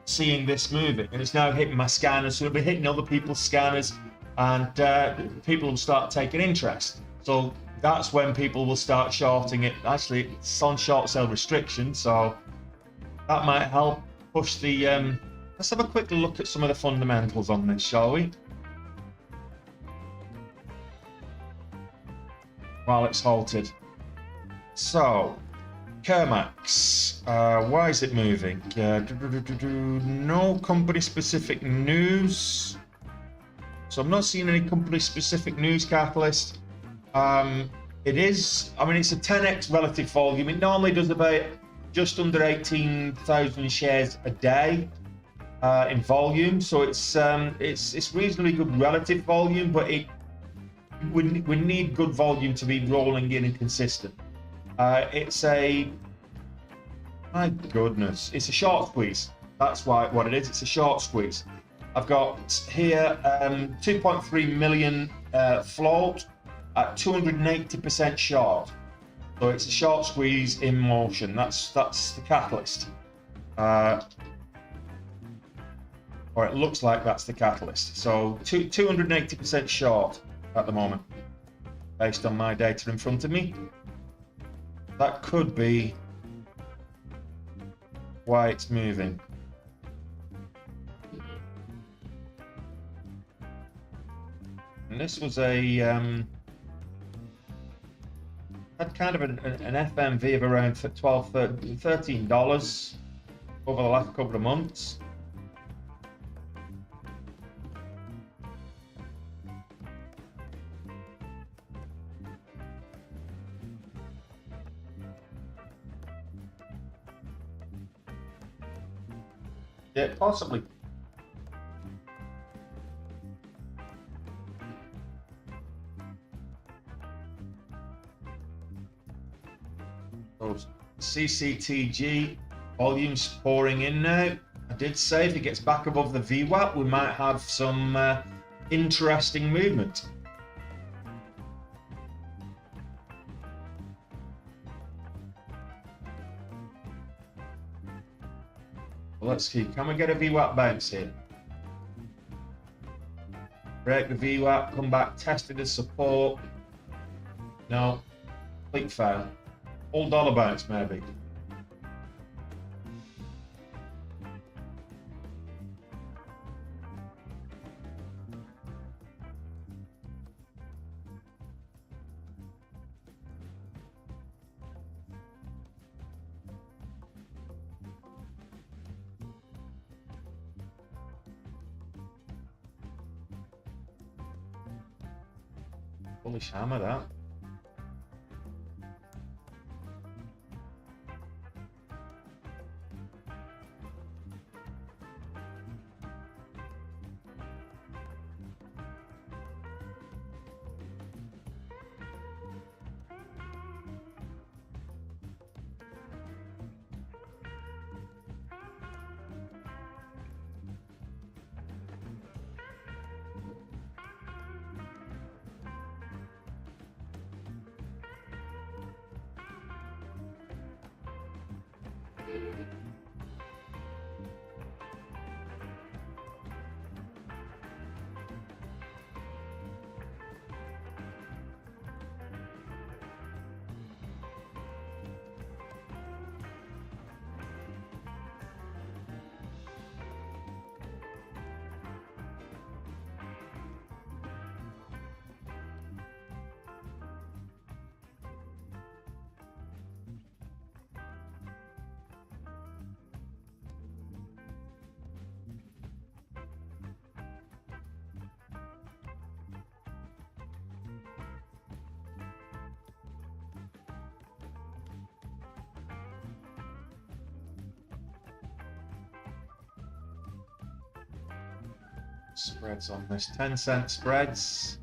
seeing this moving, and it's now hitting my scanners, so it'll be hitting other people's scanners, and people will start taking interest. So that's when people will start shorting it. Actually, it's on short sale restriction, so that might help push the. Let's have a quick look at some of the fundamentals on this, shall we? While it's halted. So, Kermax, why is it moving? No company-specific news. So I'm not seeing any company-specific news catalyst. It is, I mean, it's a 10x relative volume. It normally does about just under 18,000 shares a day in volume. So it's reasonably good relative volume, but we need good volume to be rolling in and consistent. My goodness, it's a short squeeze. That's what it is. It's a short squeeze. I've got here 2.3 million float at 280% short. So it's a short squeeze in motion. That's the catalyst. Or it looks like that's the catalyst. So 280% short at the moment, based on my data in front of me. That could be why it's moving. And this was had kind of an FMV of around $12, $13 over the last couple of months. Yeah, possibly. So CCTG volumes pouring in now. I did say if it gets back above the VWAP, we might have some interesting movement. Let's see, can we get a VWAP bounce here? Break the VWAP, come back, tested as support. No, complete fail. All dollar bounce maybe. Bullish hammer that. Spreads on this, 10-cent spreads.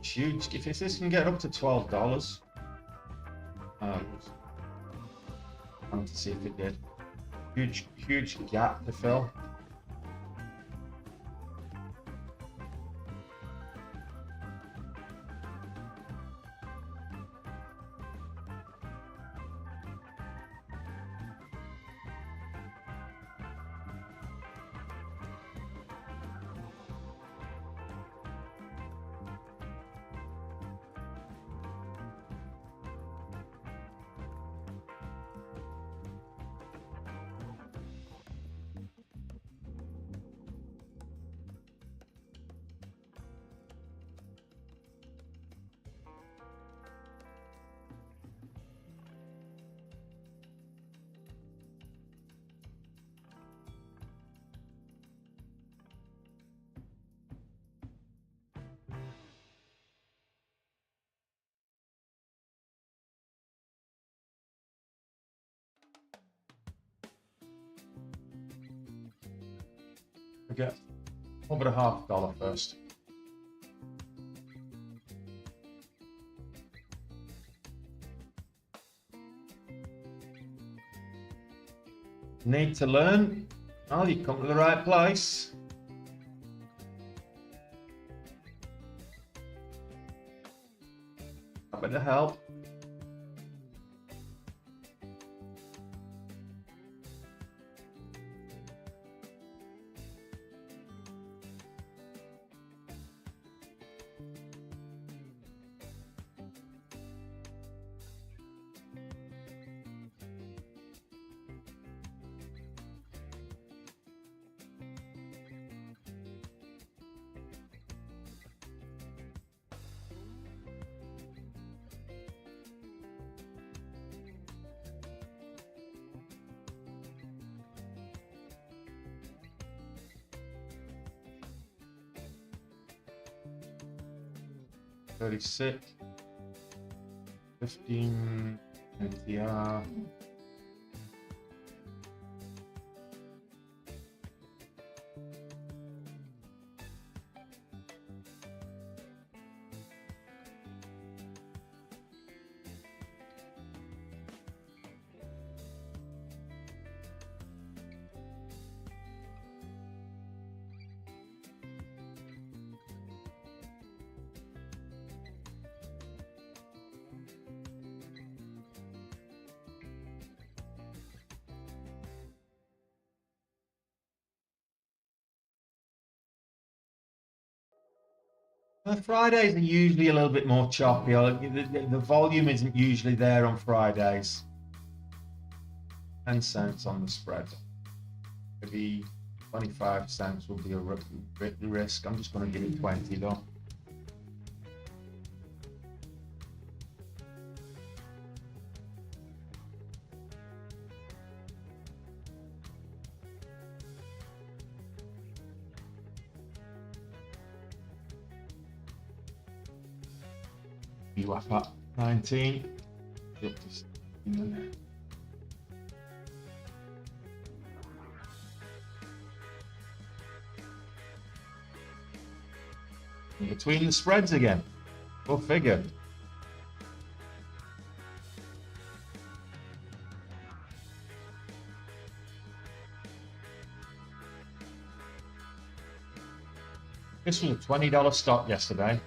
Huge. If this can get up to $12, I want to see if it did. Huge gap to fill. We get over $0.50 first. Need to learn? Well, you come to the right place. Happy to help. $36, 15 NTR. Fridays are usually a little bit more choppy. The volume isn't usually there on Fridays. 10 cents on the spread. Maybe 25 cents will be a risk. I'm just going to give it 20 though. You up at 19. Between the spreads again. Go figure. This was a $20 stock yesterday.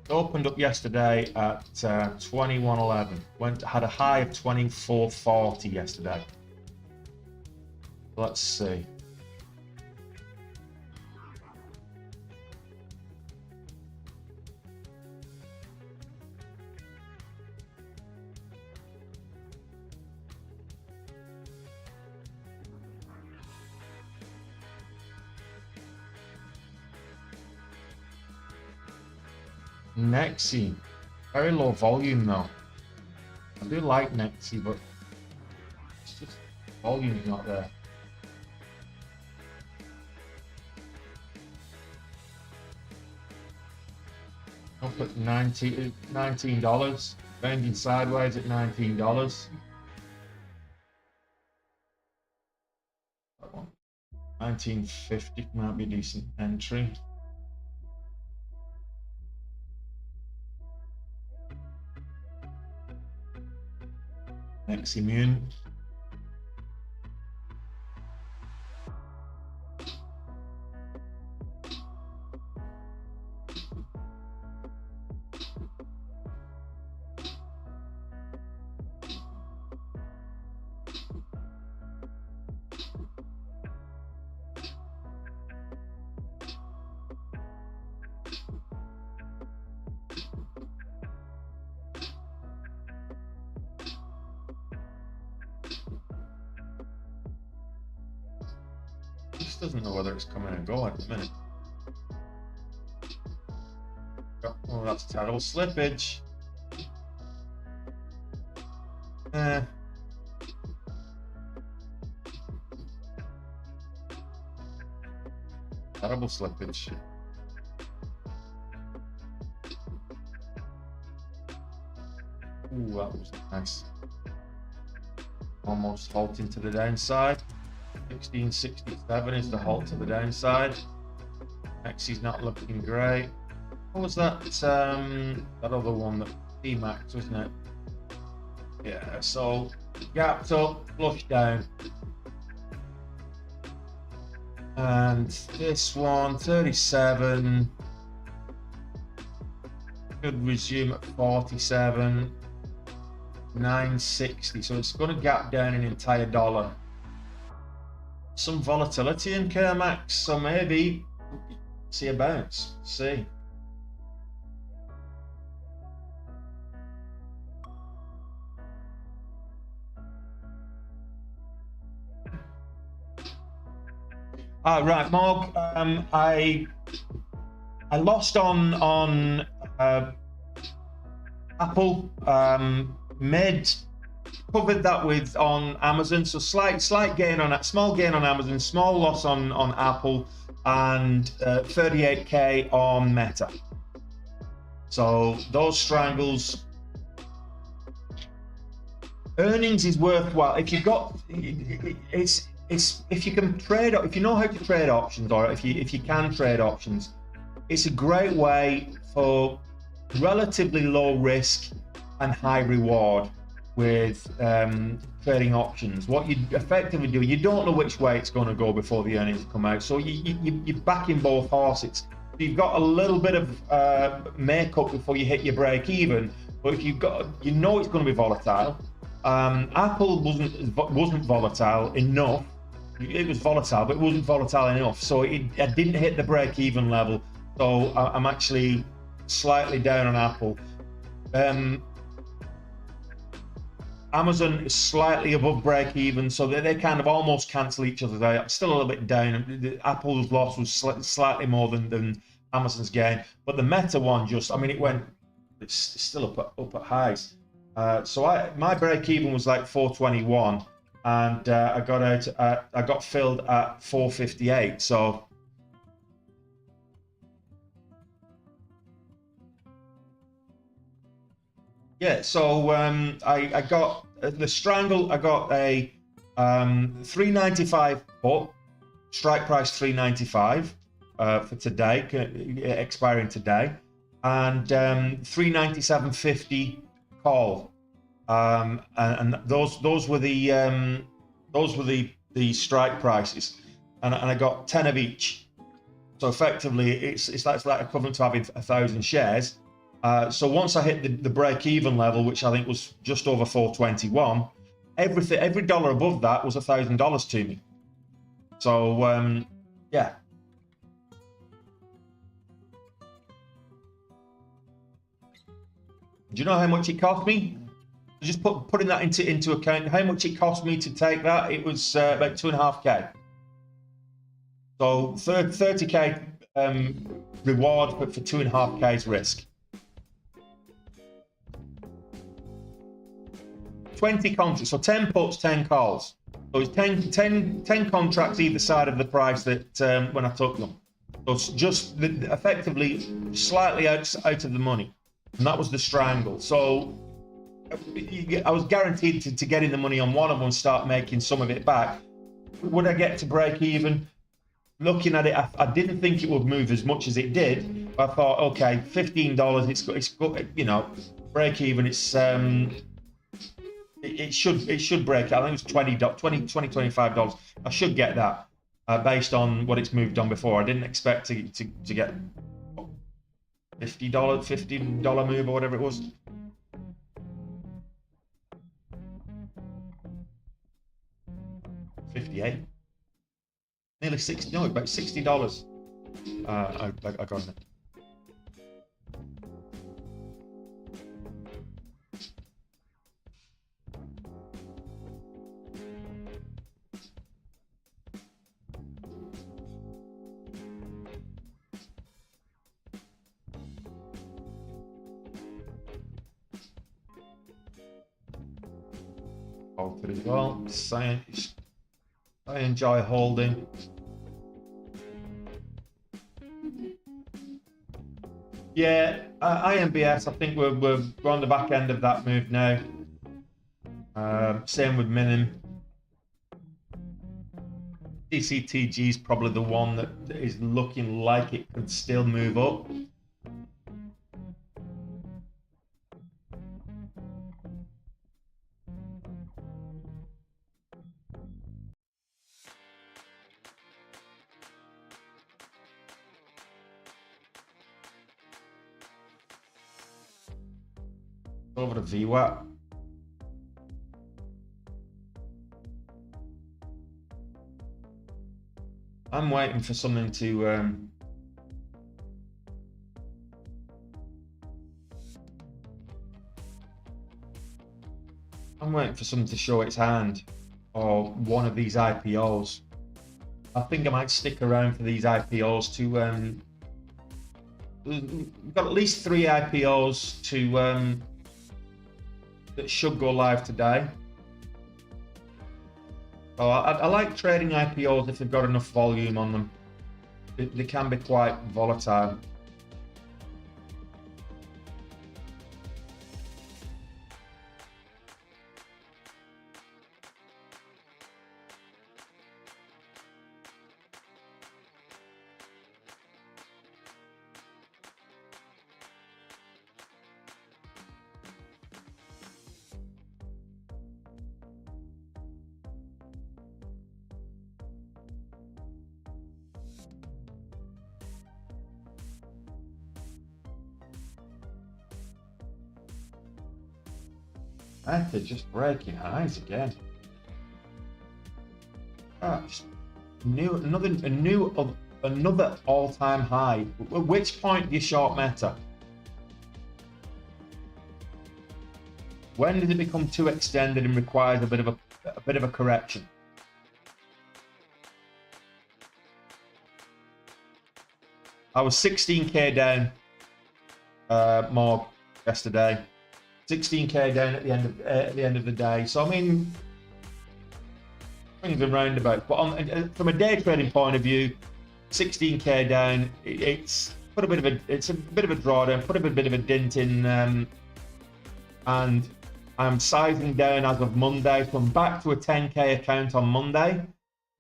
It opened up yesterday at 21.11. Had a high of 24.40 yesterday. Let's see. NYSE, very low volume though. I do like NYSE, but it's just volume's not there. Up at $19, bending sideways at $19. That one. 1950 might be a decent entry. Next immune. Doesn't know whether it's coming and going at the minute. Oh, that's terrible slippage. Terrible slippage. Ooh, that was nice. Almost halting to the downside. 1667 is the halt to the downside. NYSE's not looking great. What was that? That other one, that T-Max, wasn't it? Yeah, so gapped up, flushed down. And this one, 37, could resume at 47, 960. So it's going to gap down an entire dollar. Some volatility in Premarket, so maybe see a bounce. See. Right, Morg. I lost on Apple. Covered that with on Amazon, so slight gain on that, small gain on Amazon, small loss on Apple, and 38k on Meta. So those strangles. Earnings is worthwhile if you've got it's if you can trade, if you know how to trade options, or if you can trade options, it's a great way for relatively low risk and high reward. With trading options, what you effectively do, you don't know which way it's going to go before the earnings come out, so you're backing both horses. You've got a little bit of makeup before you hit your break even, but if you've got, you know it's going to be volatile. Apple wasn't volatile enough. It was volatile, but it wasn't volatile enough, so I didn't hit the break even level. So I'm actually slightly down on Apple. Amazon is slightly above break even, so they kind of almost cancel each other out. Still a little bit down. Apple's loss was slightly more than Amazon's gain, but the Meta one just, I mean, it's still up at highs. So my break even was like 421, and I got filled at 458. So Yeah, so I got the strangle. I got a 395 put, strike price 395 for today, expiring today, and 397.50 call. And those were the strike prices, and I got 10 of each. So effectively, it's like equivalent to having 1,000 shares. So once I hit the break-even level, which I think was just over 421, every dollar above that was $1,000 to me. So yeah. Do you know how much it cost me? Just putting that into account, how much it cost me to take that? It was about 2.5K. So 30K reward for 2.5K's risk. 20 contracts, so 10 puts, 10 calls. So it's 10 contracts either side of the price that when I took them. So it's just effectively slightly out of the money. And that was the strangle. So I was guaranteed to get in the money on one of them, start making some of it back. Would I get to break even? Looking at it, I didn't think it would move as much as it did. I thought, okay, $15. It's you know, break even. It's it should break. I think it was $25. I should get that based on what it's moved on before. I didn't expect to get $50 move or whatever it was. $58, nearly 60. No, about $60. I got it. Altered as well. Science. I enjoy holding. Yeah, IMBS, I think we're on the back end of that move now. Same with Minim. DCTG is probably the one that is looking like it could still move up. Over to VWAP. I'm waiting for something to I'm waiting for something to show its hand, or one of these IPOs. I think I might stick around for these IPOs to we've got at least 3 IPOs to that should go live today. So I like trading IPOs if they've got enough volume on them. They can be quite volatile. They're just breaking highs again. Another all-time high. At which point do you short Meta? When does it become too extended and requires a bit of a correction? I was 16K down more yesterday. 16K down at the end of the day. So I mean, swings and roundabouts. But from a day trading point of view, 16K down. It's a bit of a drawdown. Put a bit of a dent in and I'm sizing down as of Monday. So I'm back to a 10K account on Monday,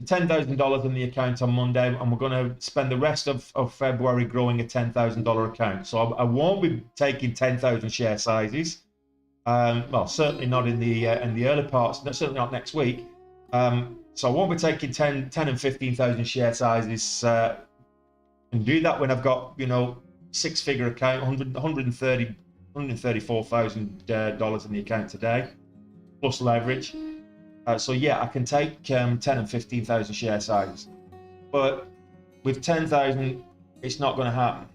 $10,000 in the account on Monday, and we're going to spend the rest of February growing a $10,000 account. So I won't be taking 10,000 share sizes. Well, certainly not in the early parts. Certainly not next week. So I won't be taking 10 and 15,000 share sizes. And do that when I've got, you know, six-figure account, $134,000 in the account today, plus leverage. So yeah, I can take 10 and 15,000 share sizes, but with 10,000, it's not going to happen.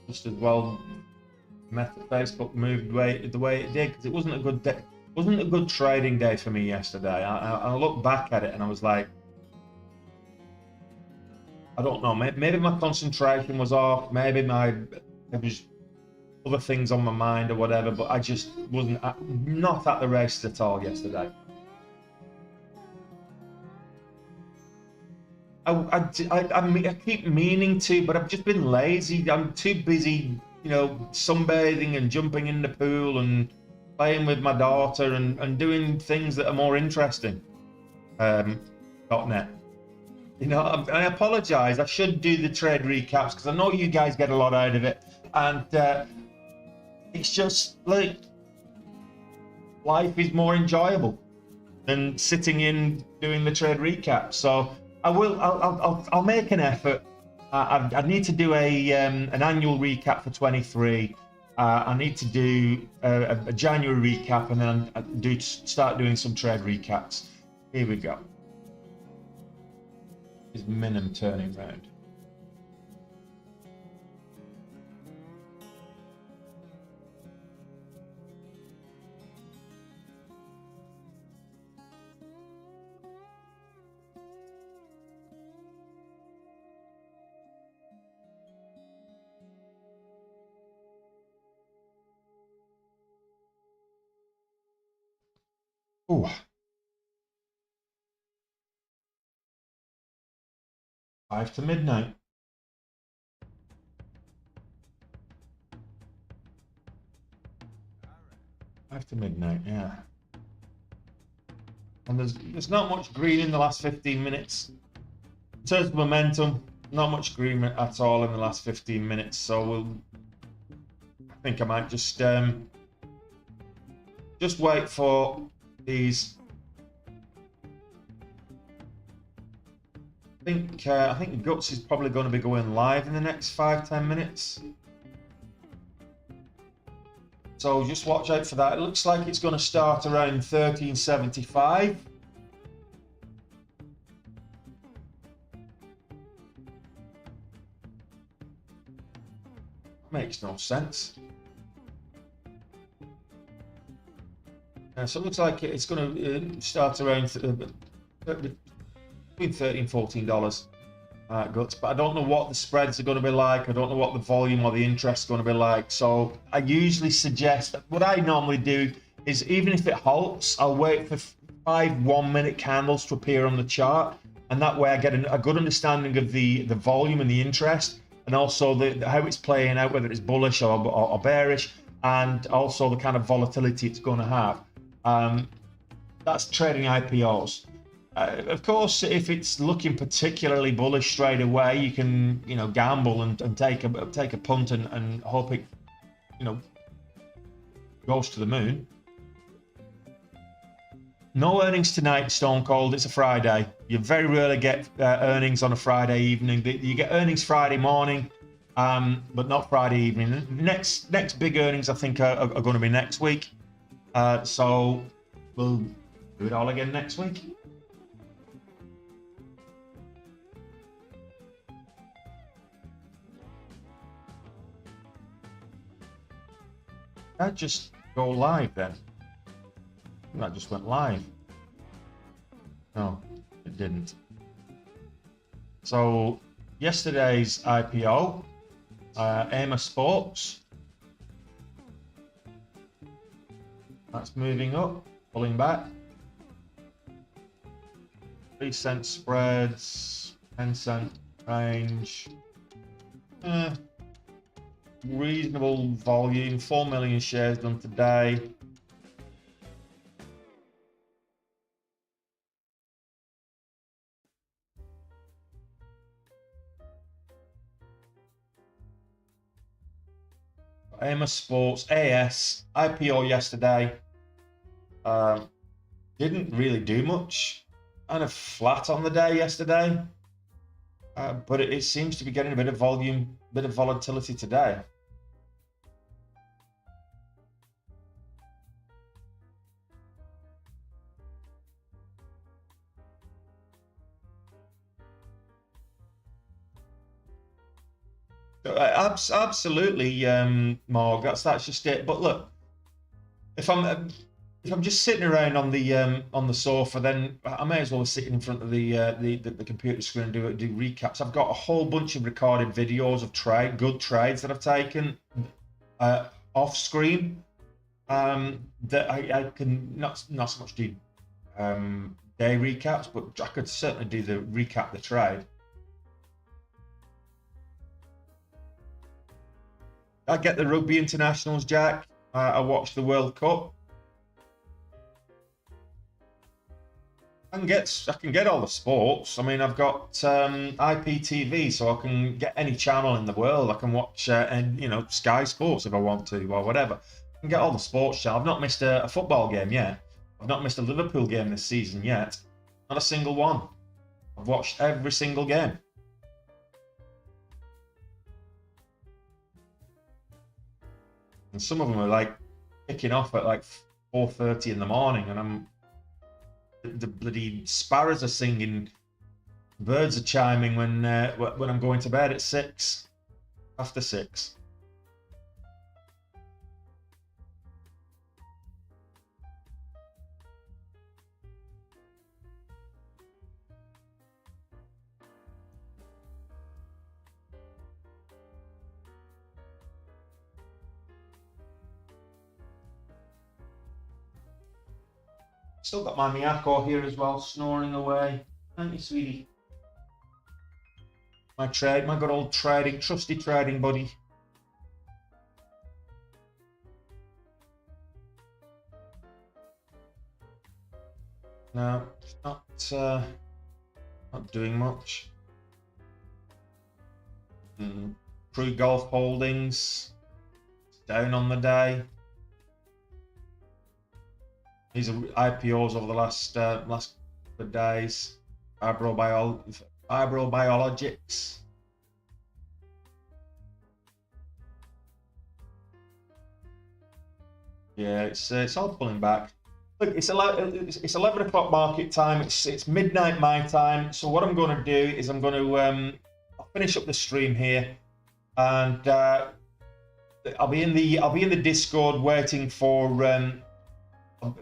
Just as well, Facebook moved the way it did, because it wasn't a good day. Wasn't a good trading day for me yesterday. I look back at it and I was like, I don't know, maybe my concentration was off, maybe there was other things on my mind or whatever, but I just wasn't not at the races at all yesterday. I keep meaning to, but I've just been lazy. I'm too busy, you know, sunbathing and jumping in the pool and playing with my daughter and doing things that are more interesting. .net. You know, I apologize. I should do the trade recaps because I know you guys get a lot out of it, and it's just like life is more enjoyable than sitting in doing the trade recap. So I'll make an effort. I need to do an annual recap for 23. I need to do a January recap, and then start doing some trade recaps. Here we go. Is minimum turning round. Ooh. 5 to midnight. After midnight, yeah. And there's not much green in the last 15 minutes. In terms of momentum, not much green at all in the last 15 minutes. So I think I might just wait for these. I think Guts is probably going to be going live in the next 5-10 minutes. So just watch out for that. It looks like it's going to start around 1375. Makes no sense. So it looks like it's going to start around between $13-14 Guts, but I don't know what the spreads are going to be like. I don't know what the volume or the interest is going to be like. So I usually suggest that what I normally do is, even if it halts, I'll wait for 5 1-minute candles to appear on the chart, and that way I get a good understanding of the volume and the interest, and also how it's playing out, whether it's bullish or bearish, and also the kind of volatility it's going to have. That's trading IPOs. Of course, if it's looking particularly bullish straight away, you can, you know, gamble and take a punt and hope it, you know, goes to the moon. No earnings tonight, Stone Cold. It's a Friday. You very rarely get earnings on a Friday evening. You get earnings Friday morning, but not Friday evening. Next big earnings, I think, are going to be next week. So we'll do it all again next week. That just go live then. That just went live. No, it didn't. So yesterday's IPO, AIMA Sports. That's moving up, pulling back. 3-cent spreads, 10-cent range. Reasonable volume, 4 million shares done today. Amos Sports, AS, IPO yesterday. Didn't really do much. Kind of flat on the day yesterday. But it seems to be getting a bit of volume, bit of volatility today. Absolutely, Morg. That's just it. But look, if I'm just sitting around on the sofa, then I may as well be sitting in front of the computer screen and do recaps. I've got a whole bunch of recorded videos of good trades that I've taken off screen. That I can not so much do day recaps, but I could certainly do the recap the trade. I get the rugby internationals, Jack. I watch the World Cup. I can get all the sports. I mean, I've got IPTV, so I can get any channel in the world. I can watch, and Sky Sports if I want to, or whatever. I can get all the sports channels. I've not missed a football game yet. I've not missed a Liverpool game this season yet. Not a single one. I've watched every single game. And some of them are like kicking off at like 4:30 in the morning, and the bloody sparrows are singing, birds are chiming when I'm going to bed at 6, after 6. Still got my Miyako here as well, snoring away. Thank you, sweetie. My good old trusty trading buddy. No, it's not doing much. True Golf Holdings, down on the day. These are IPOs over the last couple of days. Biologics. Yeah, it's all pulling back. Look, it's 11 o'clock market time. It's midnight my time. So what I'm going to do is I'm going to I'll finish up the stream here, and I'll be in the Discord waiting for.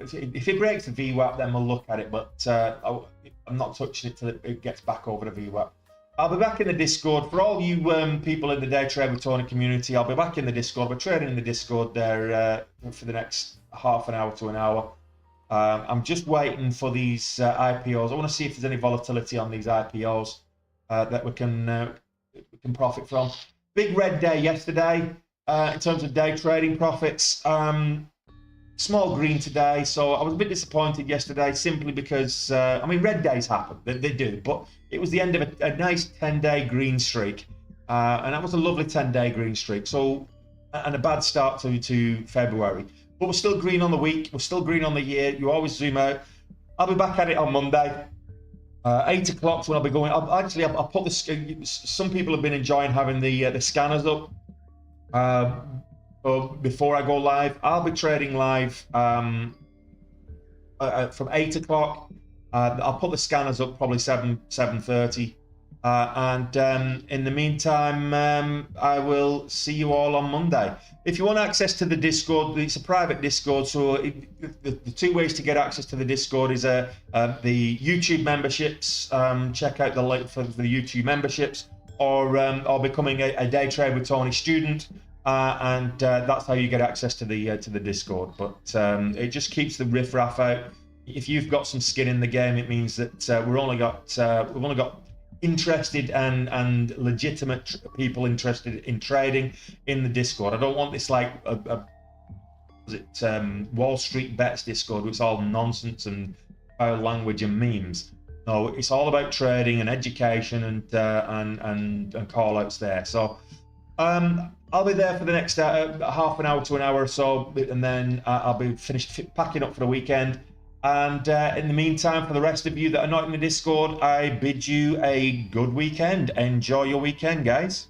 If it breaks the VWAP, then we'll look at it, but I'm not touching it till it gets back over the VWAP. I'll be back in the Discord. For all you people in the Day Trade with Tony community, I'll be back in the Discord. We're trading in the Discord there for the next half an hour to an hour. I'm just waiting for these IPOs. I want to see if there's any volatility on these IPOs that we can profit from. Big red day yesterday in terms of day trading profits. Small green today, so I was a bit disappointed yesterday simply because, red days happen, they do, but it was the end of a nice 10-day green streak, and that was a lovely 10-day green streak, so, and a bad start to February. But we're still green on the week, we're still green on the year, you always zoom out. I'll be back at it on Monday. 8 o'clock when I'll be going. I'll put the. Some people have been enjoying having the scanners up. Before I go live, I'll be trading live from 8 o'clock. I'll put the scanners up probably 7:30, and in the meantime, I will see you all on Monday. If you want access to the Discord, it's a private Discord, so the two ways to get access to the Discord is the YouTube memberships. Check out the link for the YouTube memberships, or becoming a Day Trade with Tony student. And that's how you get access to the Discord. But it just keeps the riffraff out. if you've got some skin in the game, it means that we've only got interested and legitimate people interested in trading in the Discord. I don't want this like Wall Street Bets Discord, which is all nonsense and foul language and memes. No, it's all about trading and education and call outs there. So I'll be there for the next half an hour to an hour or so, and then I'll be finished packing up for the weekend. And in the meantime, for the rest of you that are not in the Discord, I bid you a good weekend. Enjoy your weekend, guys.